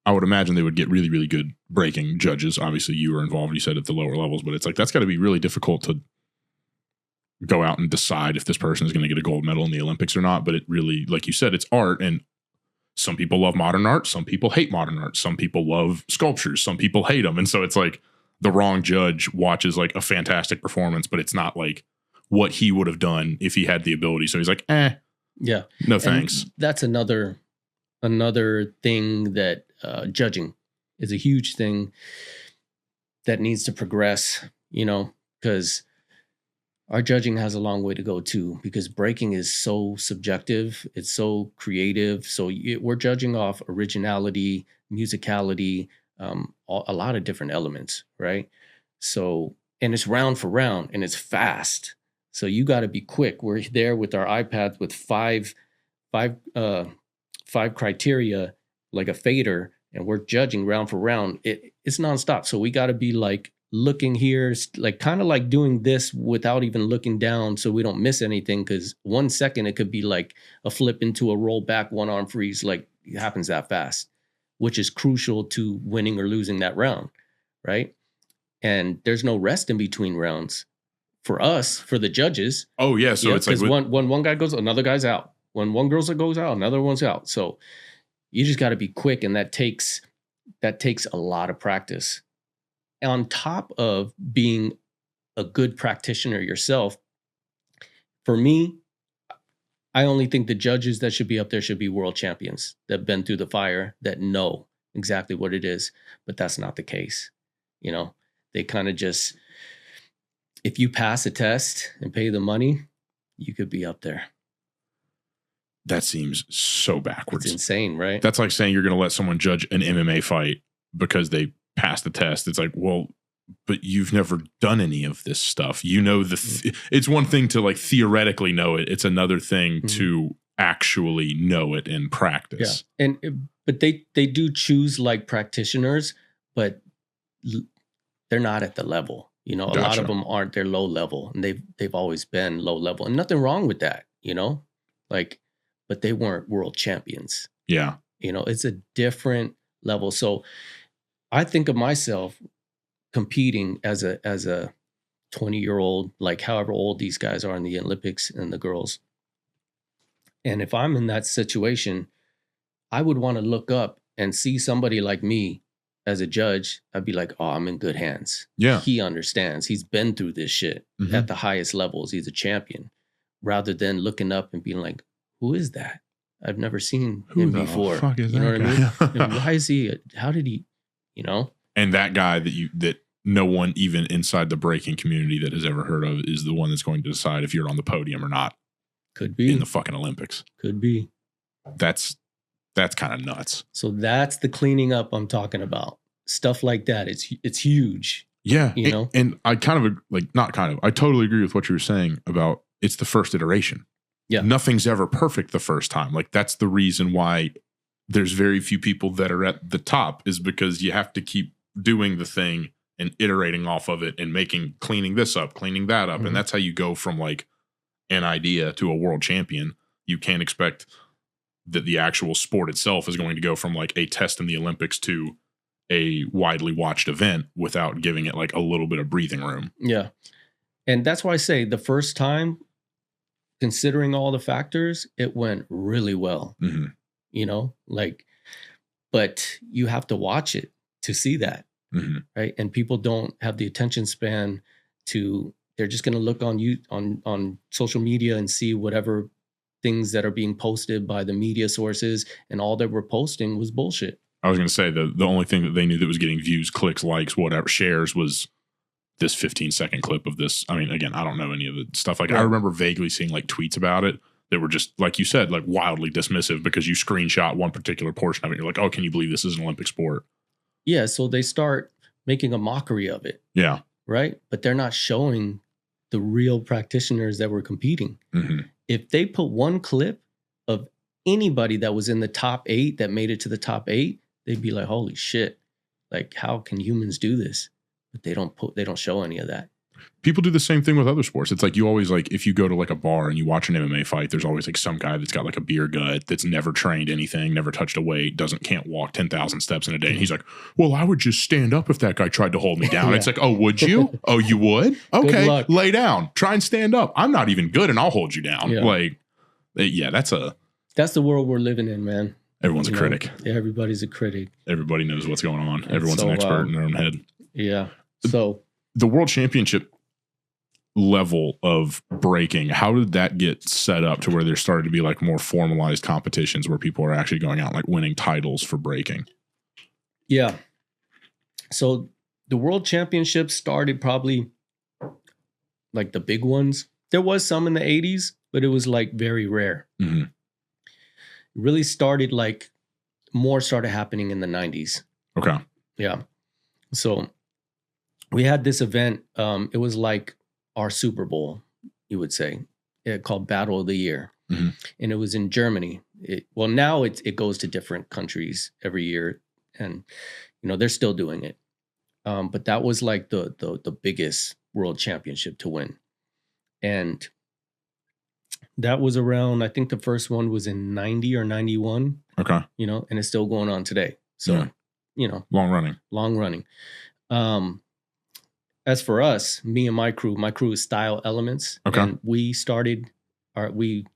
I would imagine they would get really, really good breaking judges. Obviously, you were involved. You said at the lower levels, but it's like that's got to be really difficult to go out and decide if this person is going to get a gold medal in the Olympics or not. But it really, like you said, it's art, and some people love modern art. Some people hate modern art. Some people love sculptures. Some people hate them. And so it's like the wrong judge watches like a fantastic performance, but it's not like what he would have done if he had the ability. So he's like, yeah, no thanks. And that's another another thing that judging is a huge thing that needs to progress, because our judging has a long way to go too, because breaking is so subjective. It's so creative. So we're judging off originality, musicality, a lot of different elements, right? So, and it's round for round and it's fast. So you got to be quick. We're there with our iPads with five criteria, like a fader, and we're judging round for round. It's nonstop. So we got to be like looking here, like kind of like doing this without even looking down, so we don't miss anything. Because 1 second it could be like a flip into a roll back, one arm freeze. Like it happens that fast, which is crucial to winning or losing that round, right? And there's no rest in between rounds for us, for the judges. Oh yeah, so it's like when one guy goes, another guy's out. When one girl goes out, another one's out. So you just got to be quick, and that takes a lot of practice. On top of being a good practitioner yourself, for me, I only think the judges that should be up there should be world champions that have been through the fire, that know exactly what it is. But that's not the case. They kind of just, if you pass a test and pay the money, you could be up there. That seems so backwards. It's insane, right? That's like saying you're going to let someone judge an MMA fight because they passed the test. It's like, well, but you've never done any of this stuff. It's one thing to like theoretically know it. It's another thing to actually know it in practice. Yeah. But they do choose like practitioners, but they're not at the level. Gotcha. A lot of them aren't. They're low level, and they've always been low level, and nothing wrong with that. But they weren't world champions. Yeah. It's a different level. So I think of myself competing as a 20-year-old, like however old these guys are in the Olympics and the girls. And if I'm in that situation, I would want to look up and see somebody like me as a judge. I'd be like, oh, I'm in good hands. Yeah. He understands. He's been through this shit at the highest levels. He's a champion. Rather than looking up and being like, who is that? I've never seen him before. Fuck is you know that what guy? I mean? Why is he? How did he? And that guy that no one even inside the breaking community that has ever heard of is the one that's going to decide if you're on the podium or not. Could be in the fucking Olympics. Could be. That's kind of nuts. So that's the cleaning up I'm talking about. Stuff like that. It's huge. Yeah. You and I I totally agree with what you were saying about it's the first iteration. Yeah. Nothing's ever perfect the first time. Like that's the reason why there's very few people that are at the top, is because you have to keep doing the thing and iterating off of it and cleaning this up, cleaning that up. And that's how you go from like an idea to a world champion. You can't expect that the actual sport itself is going to go from like a test in the Olympics to a widely watched event without giving it like a little bit of breathing room. Yeah. And that's why I say the first time, considering all the factors, it went really well. But you have to watch it to see that. Right. And people don't have the attention span they're just going to look on social media and see whatever things that are being posted by the media sources, and all that we're posting was bullshit. I was going to say the only thing that they knew that was getting views, clicks, likes, whatever, shares was this 15-second clip of this. I mean, again, I don't know any of the stuff. Like I remember vaguely seeing like tweets about it that were just, like you said, like wildly dismissive because you screenshot one particular portion of it. You're like, oh, can you believe this is an Olympic sport? Yeah. So they start making a mockery of it. Yeah. Right. But they're not showing the real practitioners that were competing. If they put one clip of anybody that was in the top 8 that made it to the top 8, they'd be like, holy shit, like how can humans do this? But they don't show any of that. People do the same thing with other sports. It's like you always like, if you go to like a bar and you watch an MMA fight, there's always like some guy that's got like a beer gut that's never trained anything, never touched a weight, can't walk 10,000 steps in a day. And he's like, well, I would just stand up if that guy tried to hold me down. It's like, oh, would you? Oh, you would? Okay, lay down, try and stand up. I'm not even good and I'll hold you down. That's the world we're living in, man. Everyone's a critic. Yeah, everybody's a critic. Everybody knows what's going on. Everyone's an expert in their own head. Yeah. So the world championship, level of breaking, how did that get set up to where there started to be like more formalized competitions where people are actually going out like winning titles for breaking? Yeah. So the world championships started probably like the big ones. There was some in the 80s, but it was like very rare. Mm-hmm. It really started like more started happening in the 90s. Okay. Yeah. So we had this event. It was like our Super Bowl, you would say, called Battle of the Year. Mm-hmm. And it was in Germany. Now it goes to different countries every year. And, they're still doing it. But that was like the biggest world championship to win. And that was around, I think the first one was in 90 or 91. Okay. And it's still going on today. So, long running. As for us, me and my crew is Style Elements. Okay. And we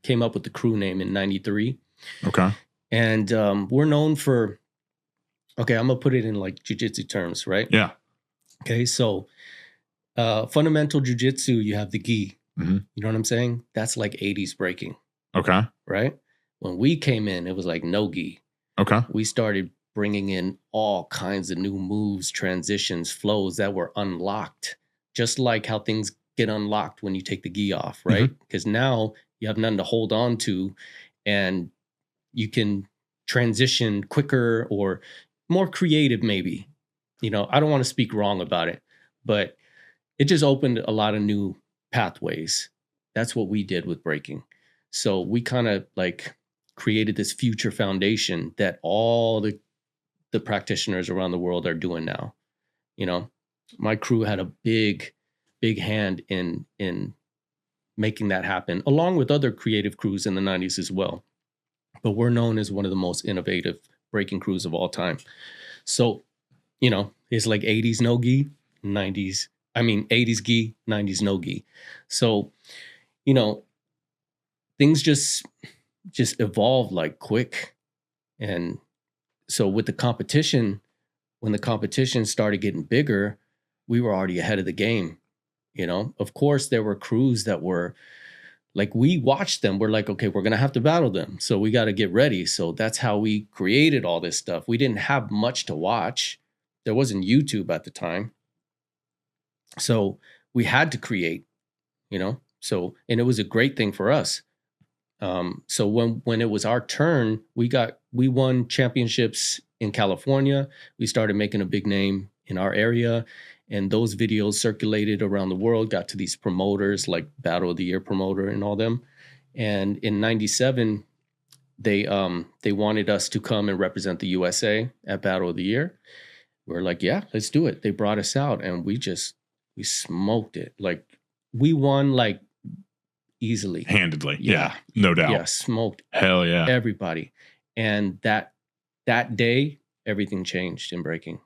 came up with the crew name in 93. Okay. And we're known for, I'm going to put it in like jiu-jitsu terms, right? Yeah. Okay. So fundamental jiu-jitsu, you have the gi. Mm-hmm. You know what I'm saying? That's like 80s breaking. Okay. Right? When we came in, it was like no gi. Okay. We started bringing in all kinds of new moves, transitions, flows that were unlocked, just like how things get unlocked when you take the gi off, right? Because now you have nothing to hold on to and you can transition quicker or more creative, maybe. I don't want to speak wrong about it, but it just opened a lot of new pathways. That's what we did with breaking. So we kind of like created this future foundation that all the practitioners around the world are doing now. My crew had a big hand in making that happen, along with other creative crews in the 90s as well. But we're known as one of the most innovative breaking crews of all time. So, it's like 80s no gi, 80s gi, 90s no gi. So, things just evolved like quick. And so with the competition, when the competition started getting bigger, we were already ahead of the game. Of course, there were crews that were like, we watched them. We're like, okay, we're going to have to battle them. So we got to get ready. So that's how we created all this stuff. We didn't have much to watch. There wasn't YouTube at the time. So we had to create, so, and it was a great thing for us. So when it was our turn, we won championships in California. We started making a big name in our area, and those videos circulated around the world, got to these promoters like Battle of the Year promoter and all them. And in 97, they wanted us to come and represent the USA at Battle of the Year. We're like, yeah, let's do it. They brought us out and we smoked it. Like we won like easily. Handedly. Yeah. No doubt. Yeah. Smoked. Hell yeah. Everybody. And that day, everything changed in breaking.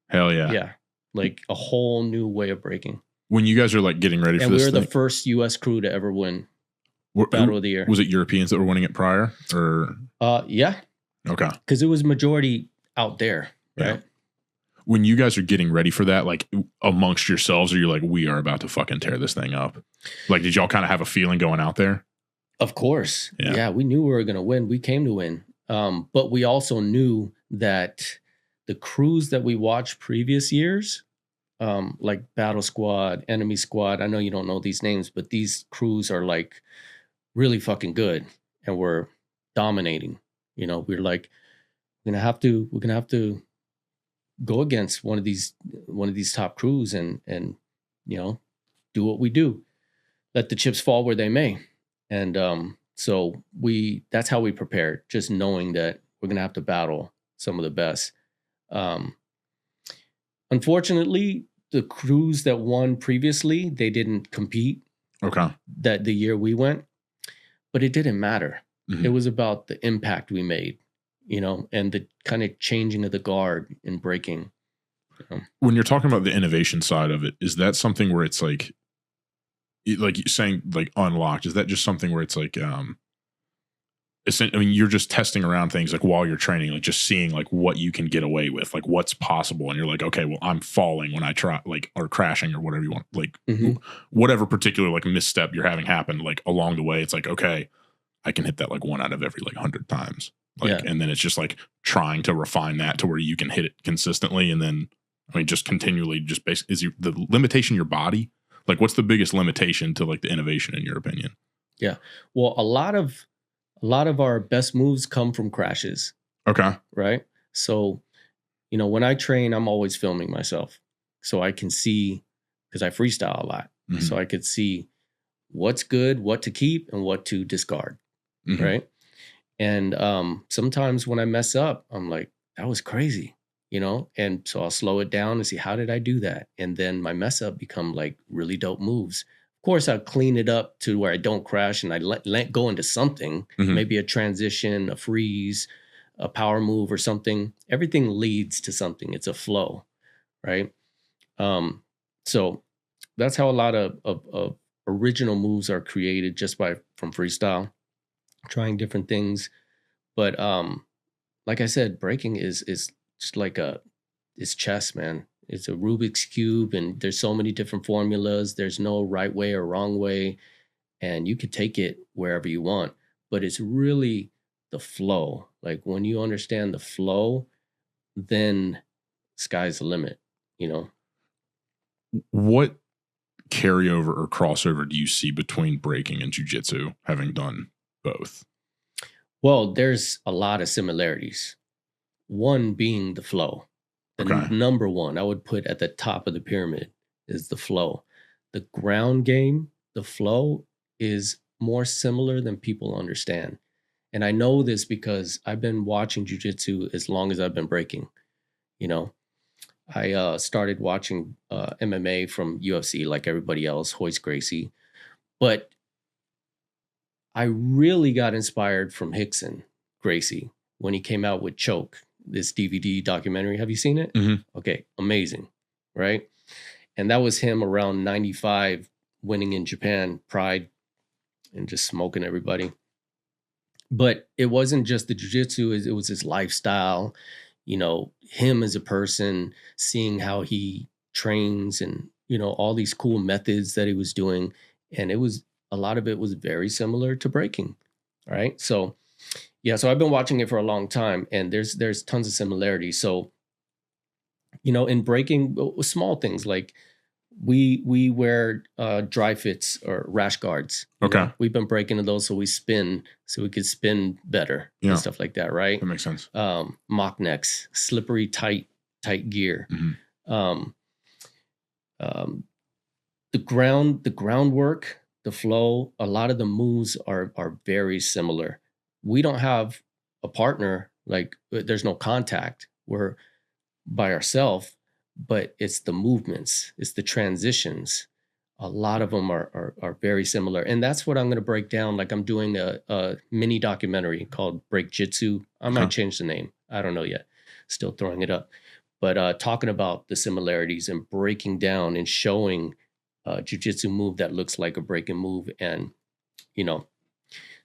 Hell yeah. Yeah. Like a whole new way of breaking. When you guys are like getting ready for this, and we were the first U.S. crew to ever win Battle of the Year. Was it Europeans that were winning it prior, or? Yeah. Okay. Because it was majority out there, right? Yeah. When you guys are getting ready for that, like amongst yourselves, are you like, we are about to fucking tear this thing up? Like, did y'all kind of have a feeling going out there? Of course. Yeah, we knew we were going to win. We came to win. But we also knew that the crews that we watched previous years, like Battle Squad, Enemy Squad, I know you don't know these names, but these crews are like really fucking good and we're dominating. We're like, we're gonna have to go against one of these top crews and do what we do. Let the chips fall where they may. And so that's how we prepared, just knowing that we're gonna have to battle some of the best. Unfortunately, the crews that won previously, they didn't compete. Okay. That the year we went, but it didn't matter. Mm-hmm. It was about the impact we made, and the kind of changing of the guard and breaking. When you're talking about the innovation side of it, is that something where it's like you're saying like unlocked? Is that just something where it's like I mean, you're just testing around things like while you're training, like just seeing like what you can get away with, like what's possible. And you're like, okay, well, I'm falling when I try, like, or crashing or whatever you want, like whatever particular like misstep you're having happen, like along the way, it's like, okay, I can hit that like 1 out of every like 100 times. Like, and then it's just like trying to refine that to where you can hit it consistently. And then, I mean, just continually just basically the limitation your body. Like what's the biggest limitation to like the innovation in your opinion? Yeah. Well, a lot of our best moves come from crashes. Okay. Right. So, you know, when I train, I'm always filming myself so I can see, because I freestyle a lot. So I could see what's good, what to keep and what to discard. Right. And sometimes when I mess up, I'm like, that was crazy, you know? And so I'll slow it down and see, how did I do that? And then my mess up become like really dope moves. Of course, I'll clean it up to where I don't crash and I let go into something, maybe a transition, a freeze, a power move or something. Everything leads to something. It's a flow, right? So that's how a lot of original moves are created just from freestyle, trying different things. But like I said, breaking is just like it's chess, man. It's a Rubik's Cube, and there's so many different formulas. There's no right way or wrong way, and you could take it wherever you want. But it's really the flow. Like when you understand the flow, then sky's the limit, you know? What carryover or crossover do you see between breaking and jiu-jitsu, having done both? Well, there's a lot of similarities. One being the flow. The number one I would put at the top of the pyramid is the flow. The ground game, the flow is more similar than people understand. And I know this because I've been watching jiu-jitsu as long as I've been breaking. You know, I started watching MMA from UFC like everybody else, Royce Gracie. But I really got inspired from Rickson Gracie when he came out with Choke, this DVD documentary. Have you seen it? Okay, amazing, right? And that was him around 95, winning in Japan, Pride, and just smoking everybody. But it wasn't just the jiu-jitsu, it was his lifestyle, you know, him as a person, seeing how he trains and, you know, all these cool methods that he was doing. And a lot of it was very similar to breaking, right? So yeah, so I've been watching it for a long time, and there's tons of similarities. So, you know, in breaking, small things like we wear dry fits or rash guards. Okay. We've been breaking in those so we spin, so we could spin better and stuff like that, right? That makes sense. Mock necks, slippery, tight gear. The groundwork, the flow, a lot of the moves are very similar. We don't have a partner, like there's no contact. We're by ourselves, but it's the movements, it's the transitions. A lot of them are very similar. And that's what I'm going to break down. Like I'm doing a mini documentary called Break Jitsu. I might change the name. I don't know yet. Still throwing it up. But talking about the similarities and breaking down and showing a jiu-jitsu move that looks like a breaking move. And, you know,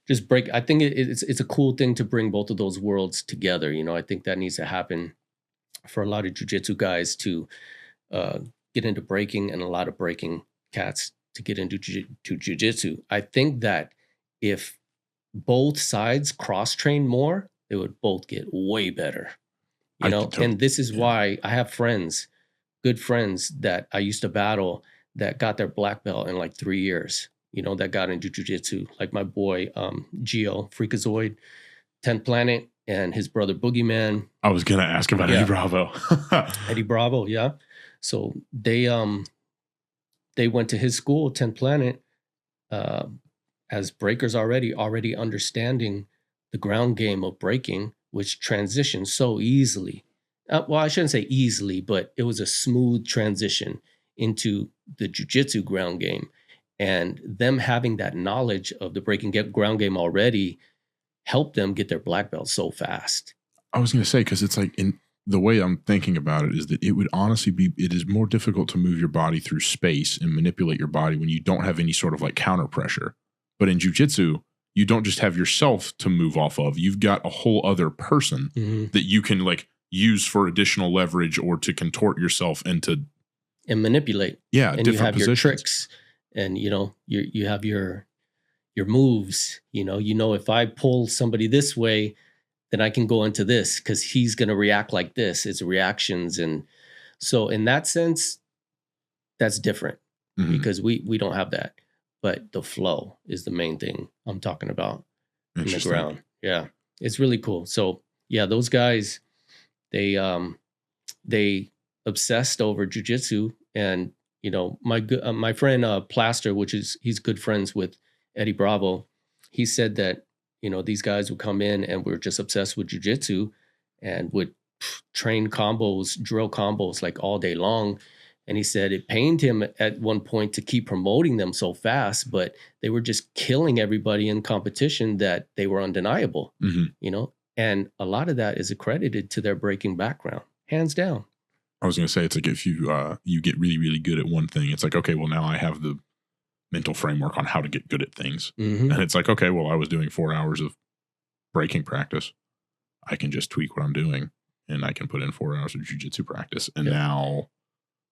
just break. I think it's a cool thing to bring both of those worlds together. You know, I think that needs to happen for a lot of jiu-jitsu guys to get into breaking, and a lot of breaking cats to get into jiu-jitsu. I think that if both sides cross-train more, they would both get way better. You know, and this is why I have friends, good friends that I used to battle that got their black belt in like 3 years. You know, that got into jiu-jitsu, like my boy, Gio, Freakazoid, 10th Planet, and his brother Boogeyman. I was going to ask about Eddie Bravo. Eddie Bravo, yeah. So they went to his school, 10th Planet, as breakers already understanding the ground game of breaking, which transitions so easily. Well, I shouldn't say easily, but it was a smooth transition into the jiu-jitsu ground game. And them having that knowledge of the breaking ground game already helped them get their black belt so fast. I was going to say, because it's like, in the way I'm thinking about it is that it would honestly be, it is more difficult to move your body through space and manipulate your body when you don't have any sort of like counter pressure. But in jiu-jitsu, you don't just have yourself to move off of. You've got a whole other person that you can like use for additional leverage or to contort yourself into and manipulate. Yeah, and you have positions. Your tricks, and you have your moves. If I pull somebody this way, then I can go into this because he's going to react like this. It's reactions, and so in that sense, that's different because we don't have that. But the flow is the main thing I'm talking about in the ground. Yeah, it's really cool. So yeah, those guys, they obsessed over jiu-jitsu, and my friend Plaster, he's good friends with Eddie Bravo. He said that these guys would come in and we're just obsessed with jiu-jitsu and would train combos, drill combos like all day long. And he said it pained him at one point to keep promoting them so fast, but they were just killing everybody in competition that they were undeniable, and a lot of that is accredited to their breaking background, hands down. I was going to say, it's like if you get really, really good at one thing, it's like, okay, well, now I have the mental framework on how to get good at things. And it's like, okay, well, I was doing 4 hours of breaking practice. I can just tweak what I'm doing and I can put in 4 hours of jiu-jitsu practice. And now...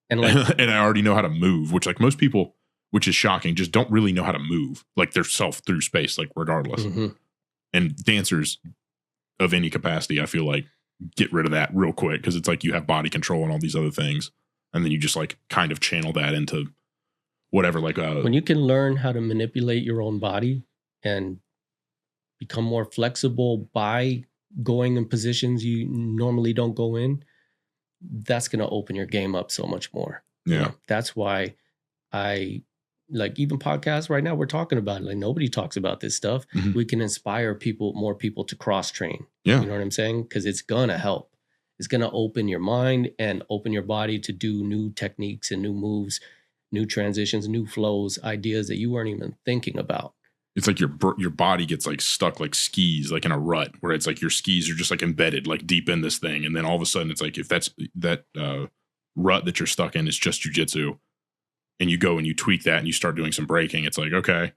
And and I already know how to move, which like most people, which is shocking, just don't really know how to move like their self through space, like regardless. And dancers of any capacity, I feel like get rid of that real quick because it's like you have body control and all these other things. And then you just like kind of channel that into whatever. Like when you can learn how to manipulate your own body and become more flexible by going in positions you normally don't go in, that's going to open your game up so much more. Yeah. That's why I like even podcasts right now, we're talking about it. Like nobody talks about this stuff. We can inspire more people to cross train. Yeah. You know what I'm saying? Because it's going to help. It's going to open your mind and open your body to do new techniques and new moves, new transitions, new flows, ideas that you weren't even thinking about. It's like your body gets like stuck like skis, like in a rut where it's like your skis are just like embedded like deep in this thing. And then all of a sudden it's like if that's that rut that you're stuck in is just jiu-jitsu and you go and you tweak that and you start doing some breaking, it's like, okay,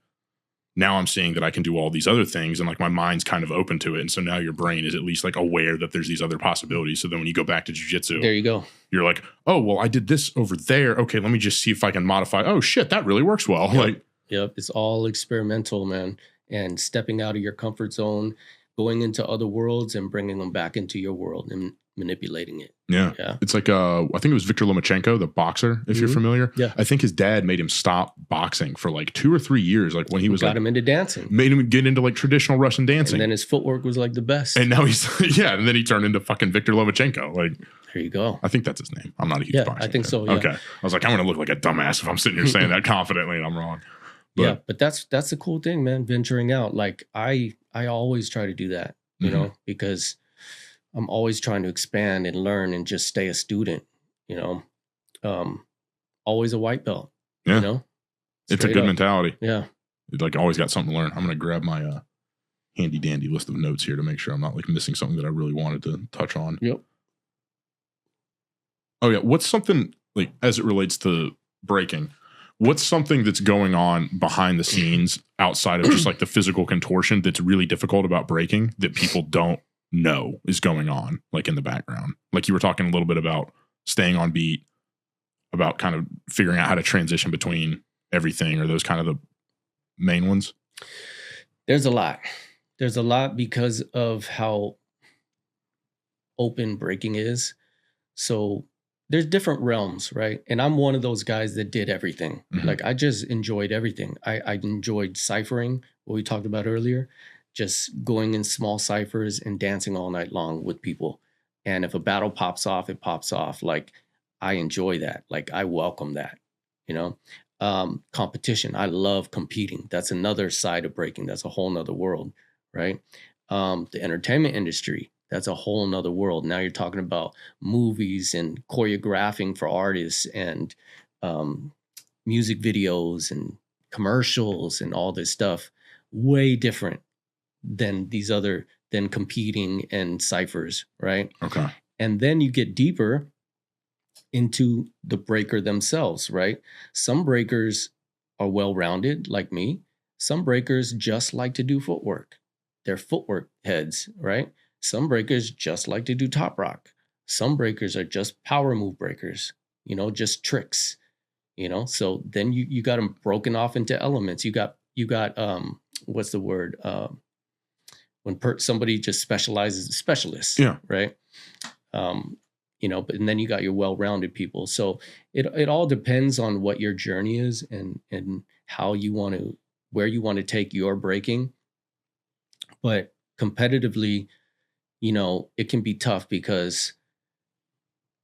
now I'm seeing that I can do all these other things and like my mind's kind of open to it. And so now your brain is at least like aware that there's these other possibilities. So then when you go back to jiu-jitsu, there you go. You're like, oh, well, I did this over there. Okay, let me just see if I can modify. Oh shit, that really works well. Like, yep, it's all experimental, man. And stepping out of your comfort zone, going into other worlds and bringing them back into your world and manipulating it. Yeah. It's like, I think it was Victor Lomachenko, the boxer, if you're familiar. Yeah. I think his dad made him stop boxing for like 2 or 3 years. Like when he was got him into dancing. Made him get into like traditional Russian dancing. And then his footwork was like the best. And now he's, and then he turned into fucking Victor Lomachenko. Like, there you go. I think that's his name. I'm not a huge boxer. I think so. Yeah. Okay. I was like, I'm going to look like a dumbass if I'm sitting here saying that confidently and I'm wrong. But that's the cool thing, man. Venturing out. Like I always try to do that, you know, because I'm always trying to expand and learn and just stay a student, always a white belt, you know, it's a good mentality. Yeah. Like always got something to learn. I'm going to grab my handy dandy list of notes here to make sure I'm not like missing something that I really wanted to touch on. Yep. Oh yeah. What's something like, as it relates to breaking, what's something that's going on behind the scenes outside of just like the physical contortion that's really difficult about breaking that people don't know is going on like in the background? Like you were talking a little bit about staying on beat, about kind of figuring out how to transition between everything, or those kind of the main ones. There's a lot because of how open breaking is. So there's different realms, right? And I'm one of those guys that did everything. Like I just enjoyed everything. I enjoyed ciphering, what we talked about earlier, just going in small ciphers and dancing all night long with people. And if a battle pops off, it pops off. Like I enjoy that. Like I welcome that, competition. I love competing. That's another side of breaking. That's a whole nother world, right? The entertainment industry, that's a whole nother world. Now you're talking about movies and choreographing for artists and music videos and commercials and all this stuff. Way different than than competing and ciphers, right? Okay. And then you get deeper into the breaker themselves, right? Some breakers are well-rounded like me. Some breakers just like to do footwork. They're footwork heads, right? Some breakers just like to do top rock. Some breakers are just power move breakers, just tricks, So then you got them broken off into elements. You got what's the word? When somebody just specializes, specialists, Yeah. right? But and then you got your well-rounded people. So it all depends on what your journey is and how you want to, where you want to take your breaking. But competitively, it can be tough because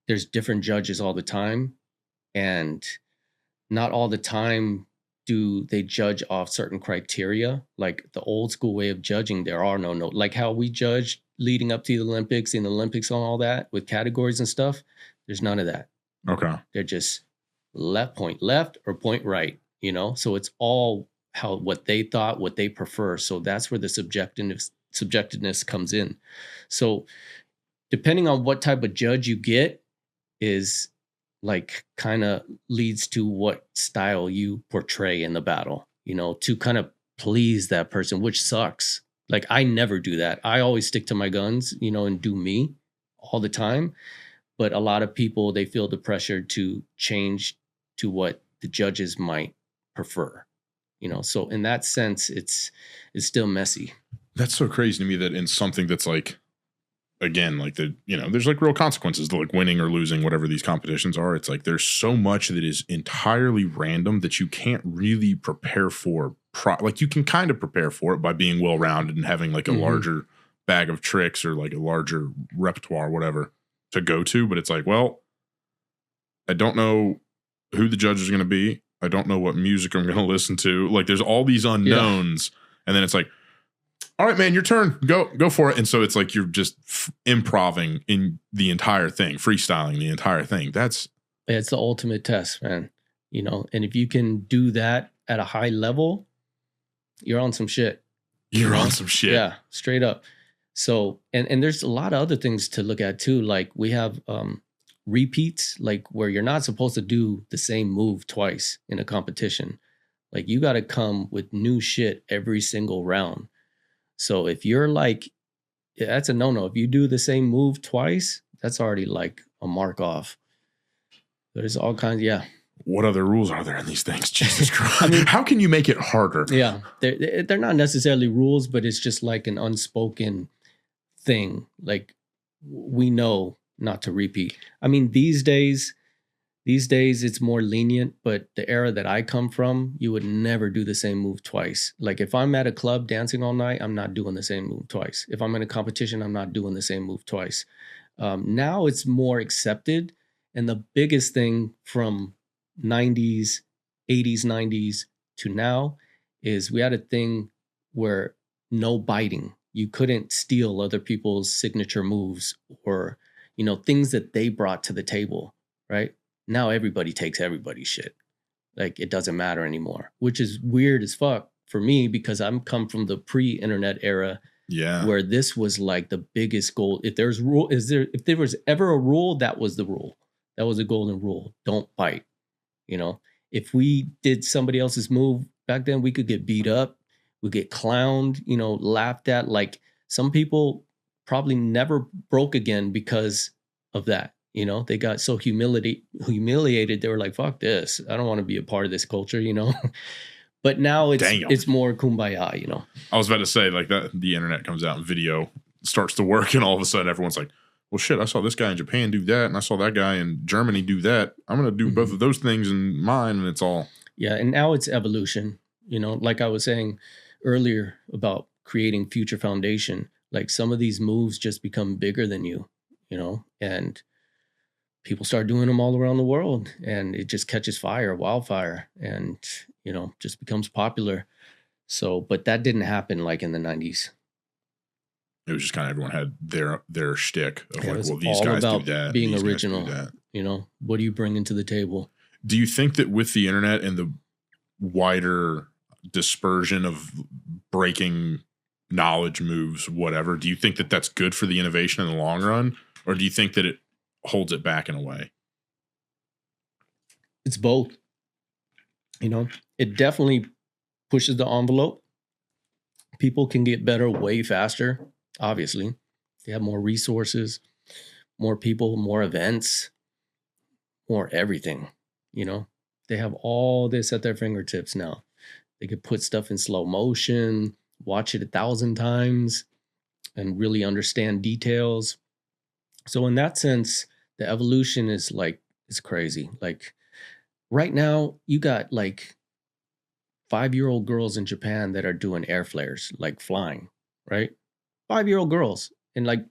there's different judges all the time, and not all the time do they judge off certain criteria. Like the old school way of judging, there are no, like how we judge leading up to the Olympics and the Olympics and all that with categories and stuff. There's none of that. Okay. They're just point left or point right, So it's all what they thought, what they prefer. So that's where the subjectiveness comes in. So depending on what type of judge you get is like kind of leads to what style you portray in the battle, to kind of please that person, which sucks. Like I never do that. I always stick to my guns, and do me all the time. But a lot of people, they feel the pressure to change to what the judges might prefer, So in that sense, it's still messy. That's so crazy to me that in something that's like, again, like there's like real consequences to like winning or losing, whatever these competitions are. It's like there's so much that is entirely random that you can't really prepare for. Like you can kind of prepare for it by being well-rounded and having like a larger bag of tricks or like a larger repertoire, whatever, to go to. But it's like, well, I don't know who the judge is going to be. I don't know what music I'm going to listen to. Like there's all these unknowns. Yeah. And then it's like, all right, man, your turn. Go for it. And so it's like you're just improving in the entire thing, freestyling the entire thing. It's the ultimate test, man. And if you can do that at a high level, you're on some shit. You're on some shit. Yeah, straight up. So, and there's a lot of other things to look at too. Like we have repeats, like where you're not supposed to do the same move twice in a competition. Like you got to come with new shit every single round. So if you're like, that's a no-no. If you do the same move twice, that's already like a mark off. There's all kinds, What other rules are there in these things? Jesus Christ. I mean, how can you make it harder? Yeah, they're not necessarily rules, but it's just like an unspoken thing. Like we know not to repeat. I mean, these days it's more lenient, but the era that I come from, you would never do the same move twice. Like if I'm at a club dancing all night, I'm not doing the same move twice. If I'm in a competition, I'm not doing the same move twice. Now it's more accepted. And the biggest thing from 90s, 80s, 90s to now is we had a thing where no biting. You couldn't steal other people's signature moves or, things that they brought to the table, right? Now everybody takes everybody's shit. Like it doesn't matter anymore, which is weird as fuck for me because I'm come from the pre-internet era. Yeah. Where this was like the biggest goal. If there was ever a rule, that was the rule. That was a golden rule. Don't bite. If we did somebody else's move back then, we could get beat up. We get clowned, laughed at. Like some people probably never broke again because of that. They got so humiliated. They were like, fuck this. I don't want to be a part of this culture, But now it's more kumbaya, I was about to say, like that the internet comes out and video starts to work and all of a sudden everyone's like, well, shit, I saw this guy in Japan do that and I saw that guy in Germany do that. I'm going to do both of those things in mine, and it's all. Yeah, and now it's evolution, like I was saying earlier about creating future foundation. Like some of these moves just become bigger than you, and people start doing them all around the world and it just catches fire, wildfire, and, just becomes popular. So, but that didn't happen like in the 90s. It was just kind of everyone had their shtick of like, well, these all guys about do that. Being original, what do you bring into the table? Do you think that with the internet and the wider dispersion of breaking knowledge moves, whatever, do you think that that's good for the innovation in the long run? Or do you think that it holds it back in a way? It's both. It definitely pushes the envelope. People can get better way faster, obviously. They have more resources, more people, more events, more everything, you know? They have all this at their fingertips now. They could put stuff in slow motion, watch it 1,000 times, and really understand details. So in that sense, the evolution is like, it's crazy. Like right now, you got like 5-year-old girls in Japan that are doing air flares, like flying, right? 5-year-old girls. And like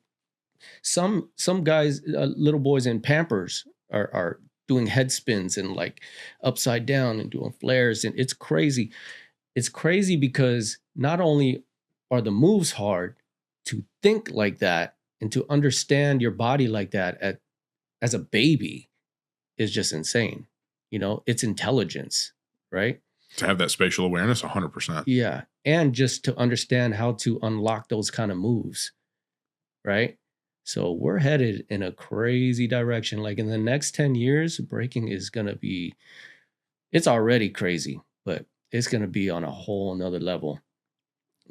some guys, little boys in Pampers are doing head spins and like upside down and doing flares. And it's crazy. It's crazy because not only are the moves hard, to think like that and to understand your body like that as a baby is just insane. You know, it's intelligence, right? To have that spatial awareness, 100%. Yeah. And just to understand how to unlock those kind of moves, right? So we're headed in a crazy direction. Like in the next 10 years, breaking is going to be, it's already crazy, but it's going to be on a whole nother level.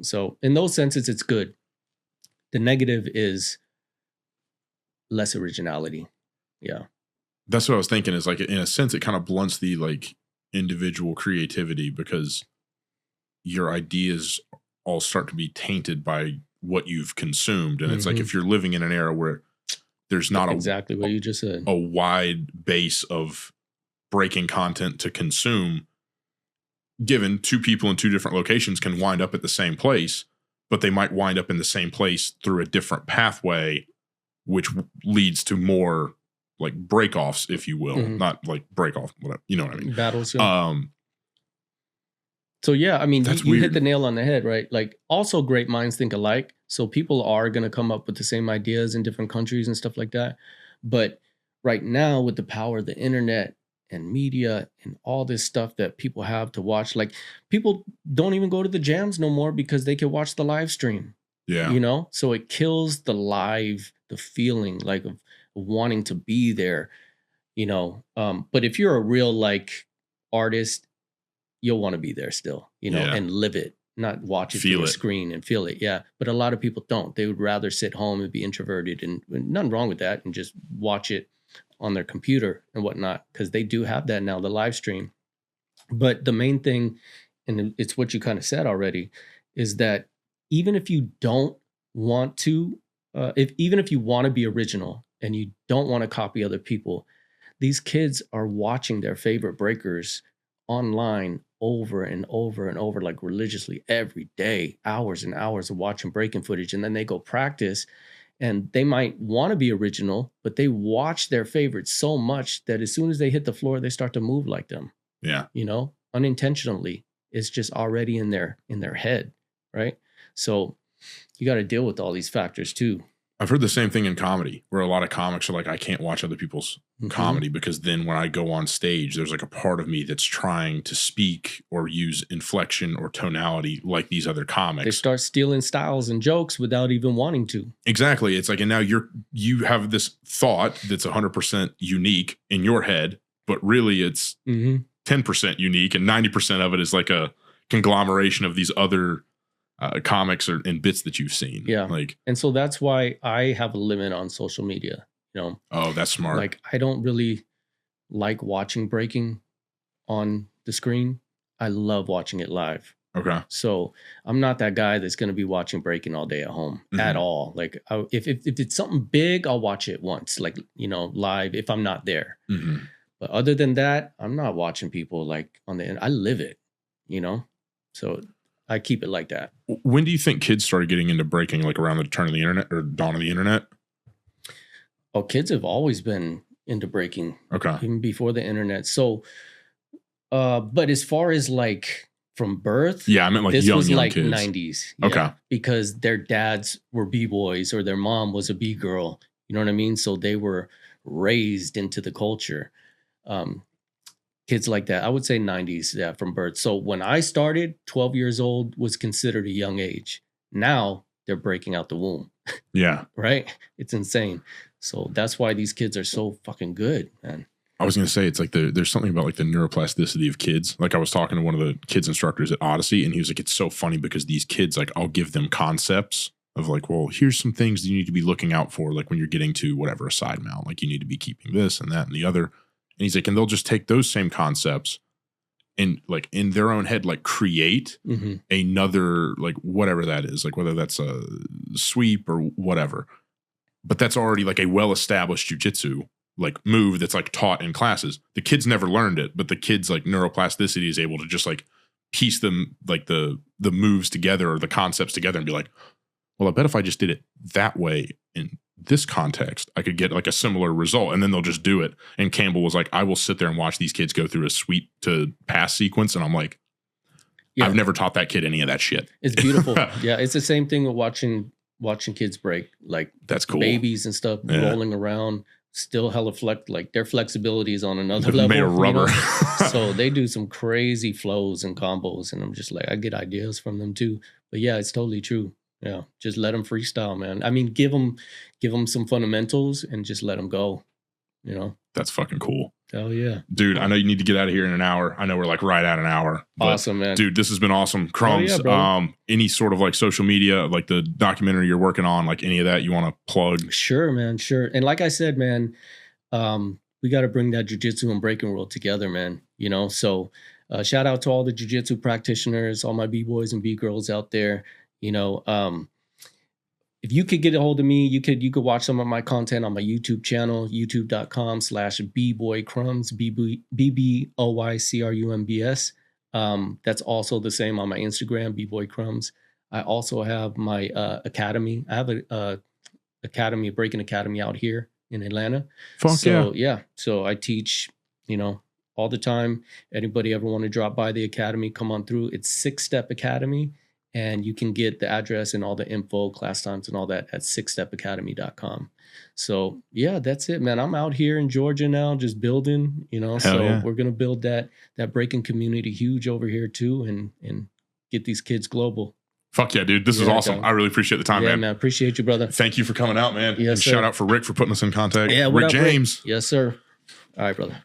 So in those senses, it's good. The negative is less originality. Yeah. That's what I was thinking is like, in a sense, it kind of blunts the like individual creativity because your ideas all start to be tainted by what you've consumed. And it's like, if you're living in an era where there's not exactly what you just said, a wide base of breaking content to consume, given two people in two different locations can wind up at the same place, but they might wind up in the same place through a different pathway, which leads to more like break-offs, if you will, not like break-off, whatever, you know what I mean? Battles. Yeah. So yeah, I mean, you hit the nail on the head, right? Like also great minds think alike. So people are going to come up with the same ideas in different countries and stuff like that. But right now with the power of the internet and media and all this stuff that people have to watch, like people don't even go to the jams no more because they can watch the live stream. Yeah. You know, so it kills the feeling like of wanting to be there, you know. But if you're a real like artist, you'll want to be there still, you know, and live it, not watch it through a screen and feel it. Yeah. But a lot of people don't. They would rather sit home and be introverted, and nothing wrong with that, and just watch it on their computer and whatnot, because they do have that now, the live stream. But the main thing, and it's what you kind of said already, is that even if you don't want to, even if you want to be original and you don't want to copy other people, these kids are watching their favorite breakers online over and over and over, like religiously every day, hours and hours of watching breaking footage. And then they go practice, and they might want to be original, but they watch their favorites so much that as soon as they hit the floor, they start to move like them. Yeah. You know, unintentionally. It's just already in their head, right? So you got to deal with all these factors too. I've heard the same thing in comedy, where a lot of comics are like, I can't watch other people's comedy because then when I go on stage, there's like a part of me that's trying to speak or use inflection or tonality like these other comics. They start stealing styles and jokes without even wanting to. Exactly. It's like, and now you have this thought that's 100% unique in your head, but really it's 10% unique, and 90% of it is like a conglomeration of these other comics and bits that you've seen. Yeah. Like, and so that's why I have a limit on social media, you know. Oh, that's smart. Like I don't really like watching breaking on the screen. I love watching it live. Okay. So I'm not that guy that's going to be watching breaking all day at home at all. Like if it's something big, I'll watch it once, like, you know, live if I'm not there. But other than that, I'm not watching people like on the end. I live it, you know. So I keep it like that. When do you think kids started getting into breaking, like around the turn of the internet or dawn of the internet? Oh, kids have always been into breaking. Okay. Even before the internet. So, but as far as like from birth, yeah, I meant like this young was like kids. 90s. Yeah, okay. Because their dads were B-boys or their mom was a B-girl. You know what I mean? So they were raised into the culture. Kids like that, I would say 90s, yeah, from birth. So when I started, 12 years old was considered a young age. Now they're breaking out the womb. Yeah. Right? It's insane. So that's why these kids are so fucking good, man. I was going to say, it's like there's something about like the neuroplasticity of kids. Like I was talking to one of the kids instructors at Odyssey, and he was like, it's so funny because these kids, like I'll give them concepts of like, well, here's some things that you need to be looking out for. Like when you're getting to whatever, a side mount, like you need to be keeping this and that and the other. And he's like, and they'll just take those same concepts and like in their own head, like create another, like whatever that is, like whether that's a sweep or whatever, but that's already like a well-established jiu-jitsu like move that's like taught in classes. The kids never learned it, but the kids like neuroplasticity is able to just like piece them like the moves together or the concepts together and be like, well, I bet if I just did it that way in this context, I could get like a similar result. And then they'll just do it. And Campbell was like, I will sit there and watch these kids go through a sweep to pass sequence. And I'm like, I've never taught that kid any of that shit. It's beautiful. Yeah. It's the same thing with watching kids break, like that's cool. Babies and stuff rolling around. Still hella like their flexibility is on another level. Made of rubber. So they do some crazy flows and combos, and I'm just like, I get ideas from them too. But yeah, it's totally true. Yeah, just let them freestyle, man. I mean, give them some fundamentals and just let them go. You know, that's fucking cool. Hell yeah, dude. I know you need to get out of here in an hour. I know we're like right at an hour. Awesome, man. Dude, this has been awesome. Crumbs. Yeah, any sort of like social media, like the documentary you're working on, like any of that you want to plug? Sure, man. Sure. And like I said, man, we got to bring that jiu-jitsu and breaking world together, man. You know, so shout out to all the jiu-jitsu practitioners, all my b-boys and b-girls out there. You know, if you could get a hold of me, you could watch some of my content on my YouTube channel, youtube.com/bboycrumbs, BBOYCRUMBS. That's also the same on my Instagram, bboycrumbs. I also have my academy. I have a academy, a breaking academy out here in Atlanta. Yeah. So I teach, you know, all the time. Anybody ever want to drop by the academy, come on through. It's 6-Step Academy. And you can get the address and all the info, class times and all that at 6stepacademy.com. So yeah, that's it, man. I'm out here in Georgia now, just building, you know. We're going to build that breaking community huge over here too and get these kids global. Fuck yeah, dude. This is awesome. I really appreciate the time, man. Yeah, man. Appreciate you, brother. Thank you for coming out, man. Yes, and shout out for Rick for putting us in contact. Yeah, Rick James. Rick? Yes, sir. All right, brother.